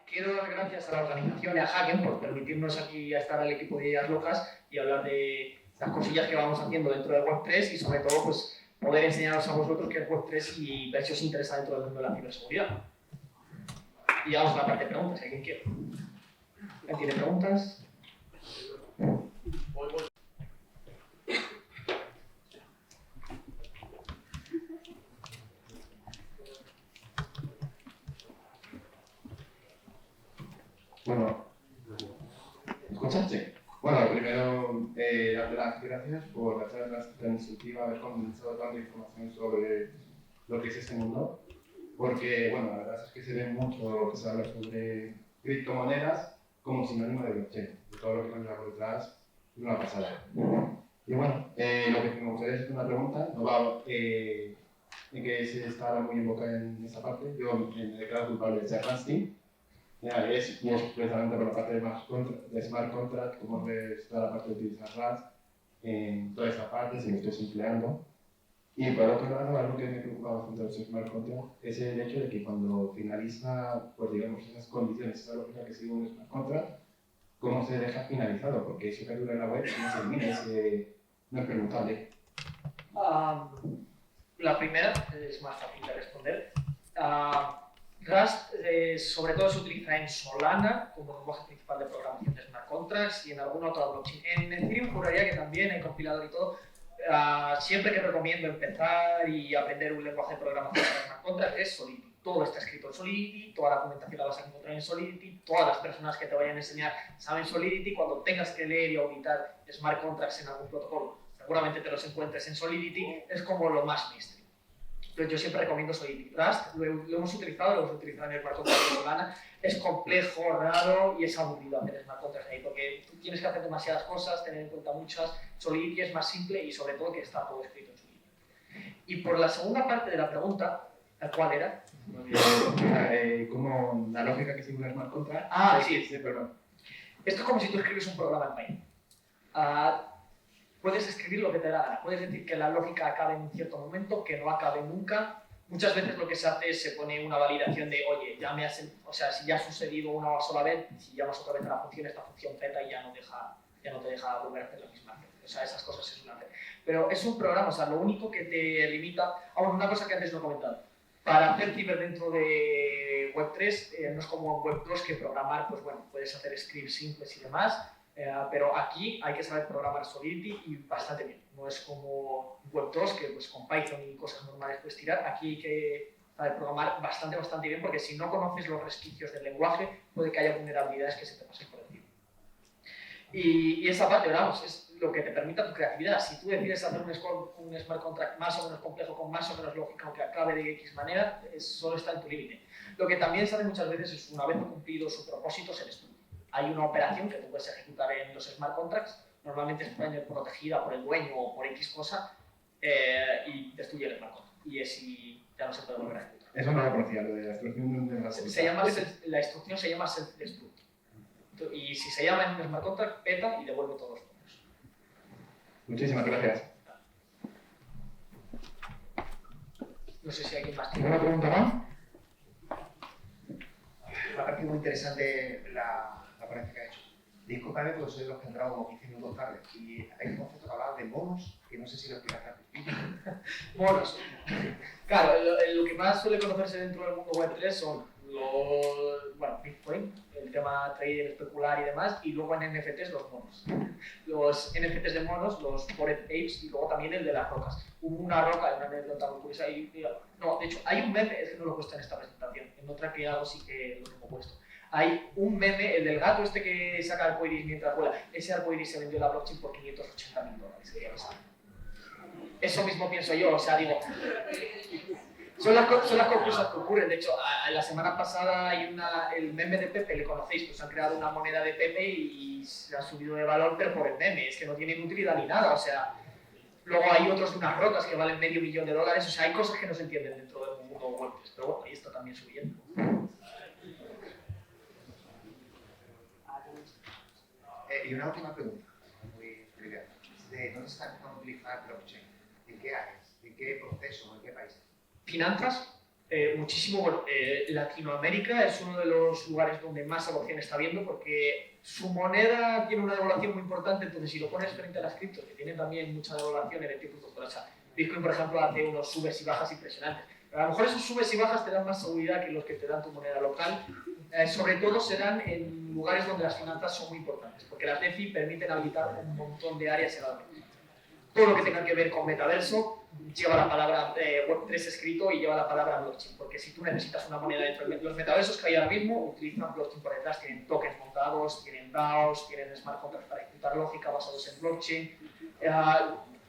Quiero dar gracias a la organización y a Hacken por permitirnos aquí estar al equipo de Ideas Locas y hablar de las cosillas que vamos haciendo dentro de Web3 y sobre todo pues, poder enseñaros a vosotros qué es Web3 y ver si os interesa dentro del mundo de la ciberseguridad. Y vamos a la parte de preguntas, si alguien quiere. ¿Alguien tiene preguntas? Bueno, ¿escuchaste? Bueno, primero, darte las gracias por la charla tan instructiva, haber condensado tanta información sobre lo que es este mundo, porque, bueno, la verdad es que se ve mucho lo que se habla sobre criptomonedas como sinónimo de blockchain, de todo lo que nos lleva por detrás, una pasada. Y bueno, lo que me gustaría hacer una pregunta, no va en que se está ahora muy en boca en esta parte, yo me declaro culpable de ser Rusty. Ya, es precisamente por la parte de smart contract, como ves toda la parte de utilizar RAS en toda esta parte, si lo estoy empleando. Y por otro lado, algo que me preocupa bastante de los smart contract es el hecho de que cuando finaliza, pues digamos, esas condiciones, esa lógica que sigue un smart contract, ¿cómo se deja finalizado? Porque eso que dura en la web no se elimina, no es preguntable. La primera es más fácil de responder. Rust sobre todo se utiliza en Solana como lenguaje principal de programación de smart contracts y en alguna otra blockchain. En Ethereum juraría que también hay compilador y todo. Siempre que recomiendo empezar y aprender un lenguaje de programación de smart contracts es Solidity. Todo está escrito en Solidity, toda la documentación la vas a encontrar en Solidity, todas las personas que te vayan a enseñar saben Solidity. Cuando tengas que leer y auditar smart contracts en algún protocolo, seguramente te los encuentres en Solidity, es como lo más mainstream. Entonces yo siempre recomiendo Solidity. Rust lo hemos utilizado en el smart contract de Solana. Es complejo, raro y es aburrido hacer smart contracts ahí porque tú tienes que hacer demasiadas cosas, tener en cuenta muchas. Solidity es más simple y sobre todo que está todo escrito en Solidity. Y por la segunda parte de la pregunta, ¿cuál era? Como la lógica que sigue un smart contract. Sí, perdón. Esto es como si tú escribes un programa en Python. Puedes escribir lo que te da la gana. Puedes decir que la lógica acabe en un cierto momento, que no acabe nunca. Muchas veces lo que se hace es se pone una validación de, oye, si ya ha sucedido una sola vez, si llamas otra vez a la función, esta función z y ya no te deja volver a hacer la misma acción. O sea, esas cosas es una vez. Pero es un programa, o sea, lo único que te limita... una cosa que antes no he comentado. Para hacer ciber dentro de Web3 no es como en Web2 que programar, pues bueno, puedes hacer scripts simples y demás. Pero aquí hay que saber programar Solidity y bastante bien. No es como Web2, que pues, con Python y cosas normales puedes tirar. Aquí hay que saber programar bastante bien, porque si no conoces los resquicios del lenguaje, puede que haya vulnerabilidades que se te pasen por encima. Y esa parte, vamos, es lo que te permita tu creatividad. Si tú decides hacer un smart contract más o menos complejo, con más o menos lógica, aunque acabe de X manera, solo está en tu límite. Lo que también se hace muchas veces es, una vez cumplido su propósito, se destruye. Hay una operación que tú puedes ejecutar en los smart contracts, normalmente es protegida por el dueño o por X cosa, y destruye el smart contract. Y así ya no se puede volver a ejecutar. Eso no lo conocía, lo de la instrucción de la instrucción se llama self-destruct. Y si se llama en un smart contract, peta y devuelve todos los puntos. Muchísimas gracias. No sé si hay alguien más tiene ¿Alguna pregunta más? Me ha parecido muy interesante la ponencia que ha hecho. Disculpadme porque soy de los que he entrado como 15 minutos tarde. Y hay un concepto que hablaba de monos, que no sé si lo explicaste al principio. Monos. Claro, lo que más suele conocerse dentro del mundo Web3 son los, Bitcoin, el tema trading, especular y demás, y luego en NFTs los monos. Los NFTs de monos, los Bored Apes, y luego también el de las rocas. Hubo una roca, una anécdota muy curiosa, no, de hecho, hay un meme, es que no lo he puesto en esta presentación, en otra que hago sí que lo tengo puesto. Hay un meme, el del gato este que saca arcoiris mientras vuela. Ese arcoiris se vendió en la blockchain por $580.000. Eso mismo pienso yo, o sea, digo, son las cosas que ocurren. De hecho, la semana pasada hay el meme de Pepe, le conocéis, pues han creado una moneda de Pepe y se ha subido de valor, pero por el meme, es que no tiene ni utilidad ni nada, o sea. Luego hay otros de unas rocas que valen $500.000, o sea, hay cosas que no se entienden dentro del mundo web, pero bueno, ahí está también subiendo. Y una última pregunta, muy trivial. ¿Dónde se está empezando a utilizar blockchain? ¿En qué áreas? ¿En qué proceso? ¿En qué países? Finanzas, muchísimo. Bueno, Latinoamérica es uno de los lugares donde más adopción está habiendo porque su moneda tiene una devaluación muy importante, entonces si lo pones frente a las criptos, que tienen también mucha devaluación en el tipo de cosas. Bitcoin, por ejemplo, hace unos subes y bajas impresionantes. Pero a lo mejor esos subes y bajas te dan más seguridad que los que te dan tu moneda local. Sobre todo se dan en lugares donde las finanzas son muy importantes, porque las DeFi permiten habilitar un montón de áreas enormes. Todo lo que tenga que ver con metaverso lleva la palabra Web3 escrito y lleva la palabra blockchain, porque si tú necesitas una moneda dentro de los metaversos que hay ahora mismo, utilizan blockchain por detrás, tienen tokens montados, tienen DAOs, tienen smart contracts para ejecutar lógica basados en blockchain.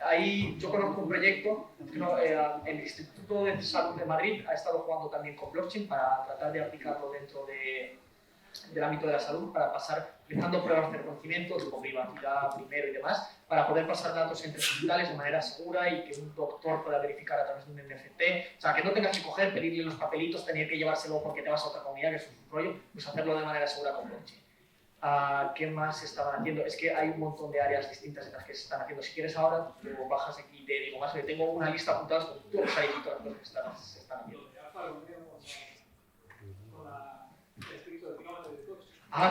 Ahí yo conozco un proyecto, el Instituto de Salud de Madrid ha estado jugando también con blockchain para tratar de aplicarlo dentro del ámbito de la salud, para pasar, empezando pruebas de reconocimiento, tipo privacidad primero y demás, para poder pasar datos entre hospitales de manera segura y que un doctor pueda verificar a través de un NFT. O sea, que no tengas que coger, pedirle los papelitos, tener que llevárselo porque te vas a otra comunidad, que es un rollo, pues hacerlo de manera segura con blockchain. ¿Qué más estaban haciendo? Es que hay un montón de áreas distintas en las que se están haciendo. Si quieres ahora, luego bajas aquí y te digo más, que tengo una lista apuntada con todos los áreas que se están haciendo.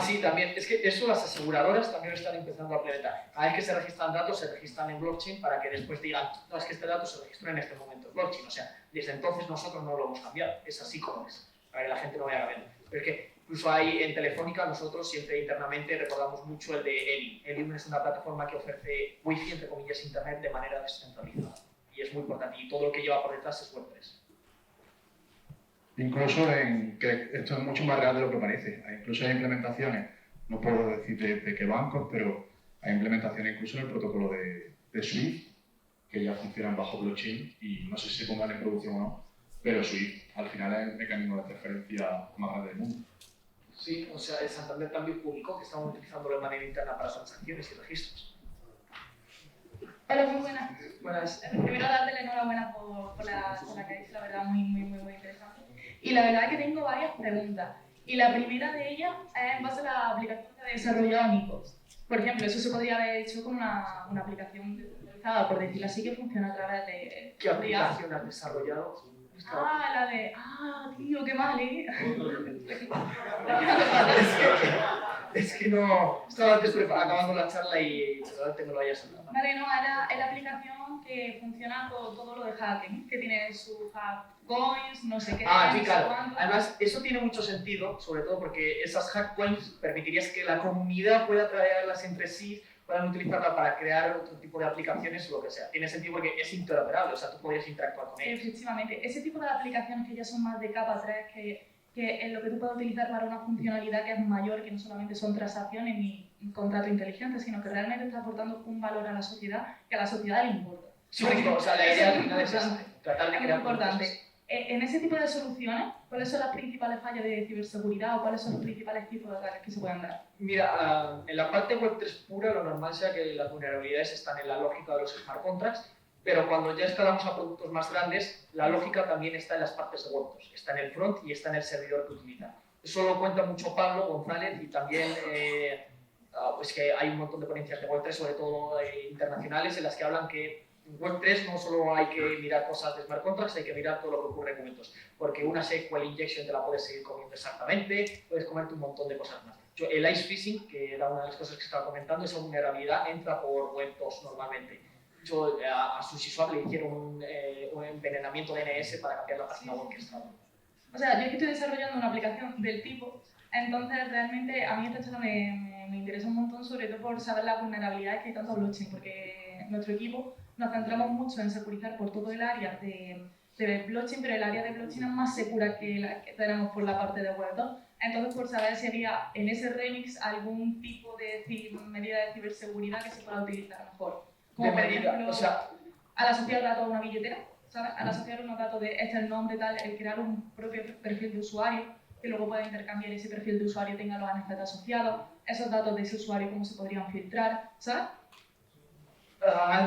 Sí, también. Es que eso las aseguradoras también lo están empezando a implementar. Cada vez que se registran datos, se registran en blockchain para que después digan, no, es que este dato se registró en este momento en blockchain. O sea, desde entonces nosotros no lo hemos cambiado. Es así como es. Para que la gente no vaya a ver. Pero es que incluso hay en Telefónica, nosotros siempre internamente recordamos mucho el de Eli. Eli es una plataforma que ofrece Wi-Fi, entre comillas, internet de manera descentralizada. Y es muy importante. Y todo lo que lleva por detrás es Web3. Incluso que esto es mucho más real de lo que parece. Incluso hay implementaciones, no puedo decir de qué bancos, pero hay implementaciones incluso en el protocolo de SWIFT, que ya funcionan bajo blockchain y no sé si se pongan en producción o no, pero SWIFT al final es el mecanismo de transferencia más grande del mundo. Sí, o sea, el Santander también publicó que estaban utilizándolo de manera interna para transacciones y registros. Hola, muy buenas. Buenas. Primero darte la enhorabuena por la que habéis, la verdad, muy interesante. Y la verdad es que tengo varias preguntas. Y la primera de ellas es en base a la aplicación que ha desarrollado Nikos. Por ejemplo, eso se podría haber hecho con una aplicación descentralizada, por decirlo así, que funciona a través de... ¿Qué aplicación has desarrollado? La de... tío, qué mal, ¿eh? Es que no... Estaba antes acabando la charla y seguramente no lo hayas hablado. Vale, no, es la aplicación que funciona con todo lo de hacking, que tiene su hack coins, no sé qué, Ah, no sí, sé claro. cuánto. Además, eso tiene mucho sentido, sobre todo porque esas hack coins permitirías que la comunidad pueda traerlas entre sí, puedan utilizarla para crear otro tipo de aplicaciones o lo que sea. Tiene sentido porque es interoperable, o sea, tú podrías interactuar con ellos. Efectivamente, ese tipo de aplicaciones que ya son más de capa 3, que es lo que tú puedes utilizar para una funcionalidad que es mayor, que no solamente son transacciones ni contrato inteligente, sino que realmente está aportando un valor a la sociedad que a la sociedad le importa. Sí, justo, o sea, la idea Eso es al final es esa, tratar de Es muy crear importante. cosas. En ese tipo de soluciones, ¿cuáles son las principales fallas de ciberseguridad o cuáles son los principales tipos de ataques que se pueden dar? Mira, en la parte web 3 pura, lo normal sea que las vulnerabilidades están en la lógica de los smart contracts, pero cuando ya escalamos a productos más grandes, la lógica también está en las partes de web 2, está en el front y está en el servidor que utilizan. Eso lo cuenta mucho Pablo González y también pues que hay un montón de ponencias de web 3, sobre todo internacionales, en las que hablan que en web 3 no solo hay que mirar cosas de smart contracts, hay que mirar todo lo que ocurre en momentos, porque una SQL injection te la puedes seguir comiendo exactamente, puedes comerte un montón de cosas más. El ice phishing, que era una de las cosas que estaba comentando, esa vulnerabilidad entra por web 2 normalmente. A SushiSwap le hicieron un envenenamiento de DNS para cambiar la página web que estaba. O sea, yo es que estoy desarrollando una aplicación del tipo, entonces realmente a mí esta charla me interesa un montón, sobre todo por saber las vulnerabilidades que hay tanto en blockchain, porque nuestro equipo nos centramos mucho en securizar por todo el área de blockchain, pero el área de blockchain es más segura que la que tenemos por la parte de web 2. Entonces, por saber si había en ese remix algún tipo de medida de ciberseguridad que se pueda utilizar mejor. Como por ejemplo, o sea, al asociar datos a una billetera, ¿sabes? Al asociar unos datos de este es el nombre tal, el crear un propio perfil de usuario, que luego pueda intercambiar ese perfil de usuario, tenga los NFTs asociados, esos datos de ese usuario, cómo se podrían filtrar, ¿sabes?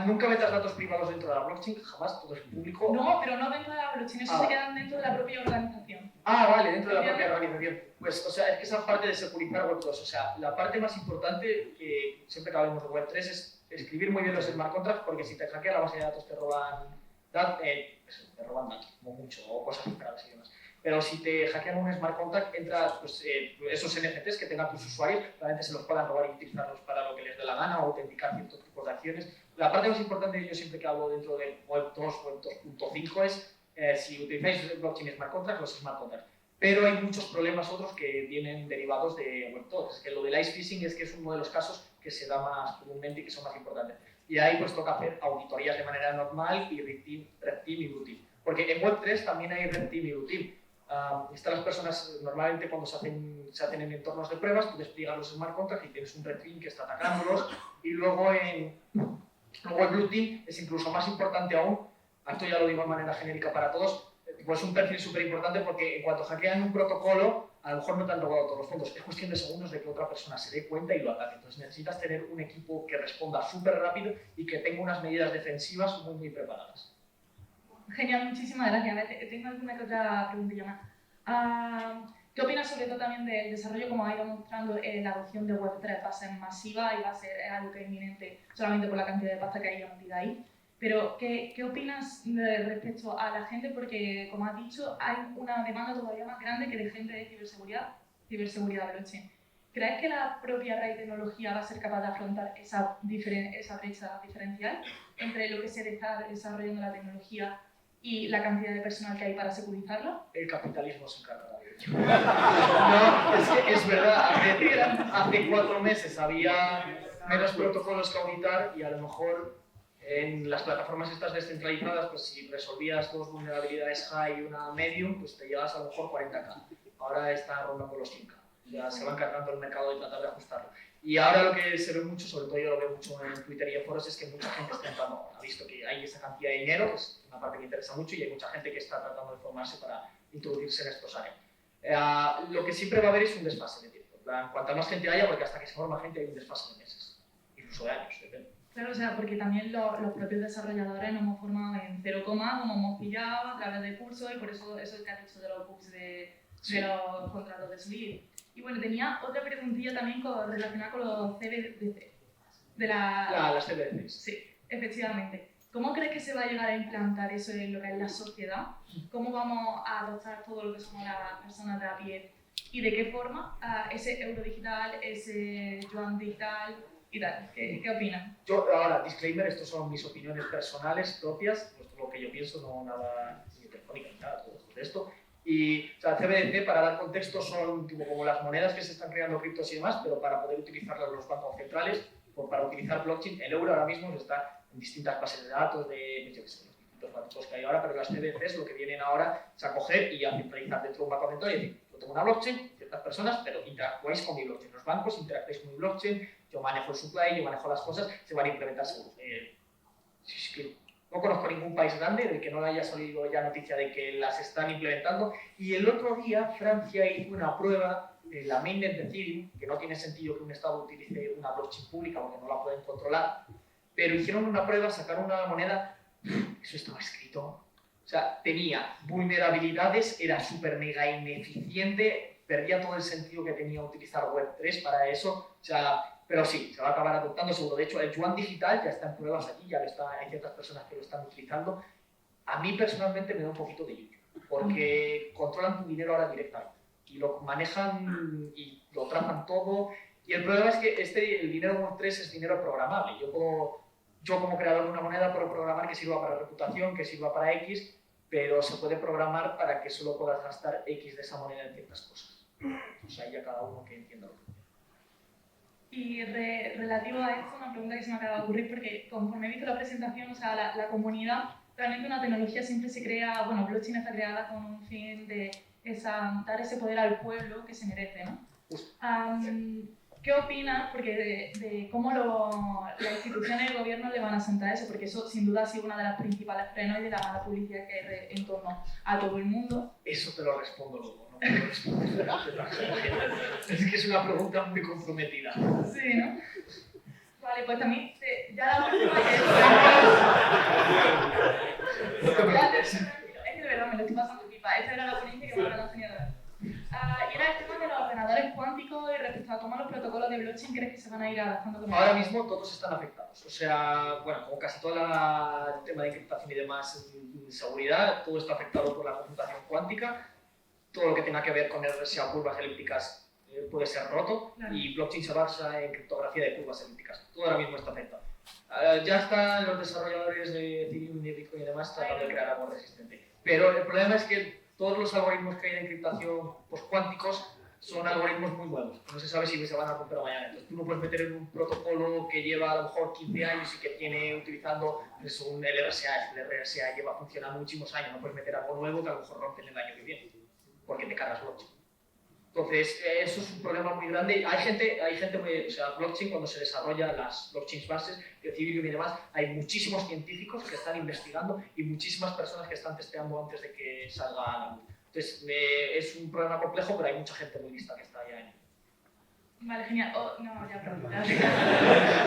Nunca metas datos privados dentro de la blockchain, jamás, todo es público. No, pero no dentro de la blockchain, eso se quedan dentro de la propia organización. Vale, dentro de la propia organización. Pues, o sea, es que esa parte de securizar Web2, o sea, la parte más importante, que siempre que hablemos de Web3, es escribir muy bien los smart contracts, porque si te hackean la base de datos te roban datos, como mucho, o cosas graves y demás. Pero si te hackean un smart contract, entra pues, esos NFTs que tengan tus usuarios, realmente se los puedan robar y utilizarlos para lo que les dé la gana o autenticar ciertos tipos de acciones. La parte más importante, yo siempre que hablo dentro de Web 2, Web 2.5 es si utilizáis blockchain smart contracts, los smart contracts. Pero hay muchos problemas otros que vienen derivados de Web 2. Es que lo del ice phishing es que es uno de los casos que se da más comúnmente y que son más importantes. Y ahí pues toca hacer auditorías de manera normal y red team y blue team. Porque en Web 3 también hay red team y blue team. Están las personas, normalmente cuando se hacen en entornos de pruebas, tú despliegas los smart contracts y tienes un red team que está atacándolos. Y luego el blue team es incluso más importante aún, esto ya lo digo de manera genérica para todos, pues un perfil súper importante porque en cuanto hackean un protocolo, a lo mejor no te han robado todos los fondos. Es cuestión de segundos de que otra persona se dé cuenta y lo ataque. Entonces necesitas tener un equipo que responda súper rápido y que tenga unas medidas defensivas muy, muy preparadas. Genial, muchísimas gracias. A ver, tengo alguna que otra preguntilla más. ¿Qué opinas sobre todo también del desarrollo, como ha ido mostrando, la adopción de Web3 va a ser masiva y va a ser algo que es inminente solamente por la cantidad de pasta que hay metida ahí? Pero, ¿qué opinas respecto a la gente? Porque, como has dicho, hay una demanda todavía más grande que de gente de ciberseguridad blockchain. ¿Crees que la propia red tecnología va a ser capaz de afrontar esa brecha diferencial entre lo que se está desarrollando la tecnología y la cantidad de personal que hay para securizarlo? El capitalismo se encargará de ello. No, es que es verdad, hace 4 meses había menos protocolos que auditar y a lo mejor en las plataformas estas descentralizadas, pues si resolvías 2 vulnerabilidades high y una medium, pues te llevas a lo mejor 40k. Ahora está rondando los 100k. Ya se van cargando el mercado y tratar de ajustarlo. Y ahora lo que se ve mucho, sobre todo yo lo veo mucho en Twitter y en foros, es que mucha gente está entrando, ha visto que hay esa cantidad de dinero, que es una parte que interesa mucho, y hay mucha gente que está tratando de formarse para introducirse en estos áreas. Lo que siempre va a haber es un desfase de tiempo. Cuanta más gente haya, porque hasta que se forma gente hay un desfase de meses, incluso de años, depende. Claro, o sea, porque también los propios desarrolladores nos hemos formado en 0, como hemos pillado a través de cursos y por eso que has dicho de los bugs de los contratos de subir. Y bueno, tenía otra preguntilla también relacionada con los CBDC. Las CBDCs. Sí, efectivamente. ¿Cómo crees que se va a llegar a implantar eso en lo que es la sociedad? ¿Cómo vamos a adoptar todo lo que somos las personas de a pie y de qué forma ese euro digital, ese yuan digital y tal. ¿Qué opinan? Yo, ahora, disclaimer, estos son mis opiniones personales, propias, esto es lo que yo pienso, no nada ni telefónica ni nada, todo esto. Y o sea, CBDC, para dar contexto, son tipo, como las monedas que se están creando criptos y demás, pero para poder utilizarlas los bancos centrales, o para utilizar blockchain, el euro ahora mismo está en distintas bases de datos de, yo qué sé, los distintos bancos que hay ahora, pero las CBDCs lo que vienen ahora es a coger y a centralizar dentro de un banco central y decir, yo tengo una blockchain, ciertas personas, pero interactuáis con mi blockchain. Los bancos interactuáis con mi blockchain, yo manejo el supply, yo manejo las cosas, se van a implementar seguros. Es que no conozco ningún país grande del que no haya salido ya noticia de que las están implementando. Y el otro día Francia hizo una prueba en la mainnet de Ethereum, que no tiene sentido que un Estado utilice una blockchain pública porque no la pueden controlar, pero hicieron una prueba, sacaron una moneda, eso estaba escrito, o sea, tenía vulnerabilidades, era súper mega ineficiente, perdía todo el sentido que tenía utilizar Web3 para eso, o sea, pero sí, se va a acabar adoptando seguro. De hecho, el yuan digital ya está en pruebas aquí, ya hay ciertas personas que lo están utilizando. A mí personalmente me da un poquito de yuyu, porque controlan tu dinero ahora directamente y lo manejan y lo trazan todo. Y el problema es que el dinero Web3 es dinero programable. Yo como creador de una moneda puedo programar que sirva para reputación, que sirva para X, pero se puede programar para que solo puedas gastar X de esa moneda en ciertas cosas. O sea, ya cada uno que entienda lo que quiera. Y relativo a esto, una pregunta que se me acaba de ocurrir, porque conforme he visto la presentación, o sea, la comunidad, realmente una tecnología siempre se crea, bueno, blockchain está creada con un fin de dar ese poder al pueblo que se merece, ¿no? ¿Qué opinas de cómo las instituciones del gobierno le van a sentar eso? Porque eso sin duda ha sido una de las principales frenos y de la mala publicidad que hay en torno a todo el mundo. Eso te lo respondo luego, no puedo responder. Es que es una pregunta muy comprometida. Sí, ¿no? Vale, pues también, ya la última es que de verdad me lo estoy pasando pipa. Esa era la ponencia que me han enseñado. Y era el tema de los ordenadores cuánticos y respecto a cómo los protocolos de blockchain crees que se van a ir adaptando con ahora mismo todos están afectados. O sea, bueno, como casi todo el tema de encriptación y demás, seguridad, todo está afectado por la computación cuántica. Todo lo que tenga que ver con RSA, curvas elípticas, puede ser roto. Claro. Y blockchain se basa en criptografía de curvas elípticas. Todo ahora mismo está afectado. Ya están los desarrolladores de Ethereum, de Bitcoin y demás tratando de crear algo resistente. Pero el problema es que todos los algoritmos que hay de encriptación cuánticos son algoritmos muy nuevos. No se sabe si se van a romper mañana. Entonces tú no puedes meter en un protocolo que lleva a lo mejor 15 años y que tiene utilizando el RSA. El RSA lleva funcionando muchísimos años. No puedes meter algo nuevo que a lo mejor rompen el año que viene, porque te cargas blockchain. Entonces, eso es un problema muy grande. Hay gente o sea, blockchain, cuando se desarrolla las blockchains bases, Ethereum y demás, hay muchísimos científicos que están investigando y muchísimas personas que están testeando antes de que salga a la luz. Entonces, es un problema complejo, pero hay mucha gente muy lista que está ya en ello. Vale, genial. No, ya preguntas.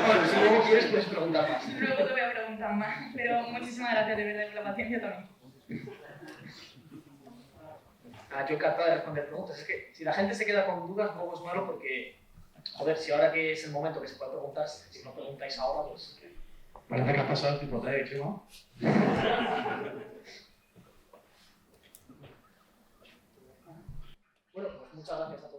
Bueno, si luego quieres, puedes preguntar más. Luego te voy a preguntar más, pero muchísimas gracias de verdad por la paciencia también. Yo encantado de responder preguntas. Es que si la gente se queda con dudas, luego es malo porque, joder, si ahora que es el momento que se puede preguntar, si no preguntáis ahora, pues... Parece que has pasado el tipo 3, ¿no? Bueno, pues muchas gracias a todos.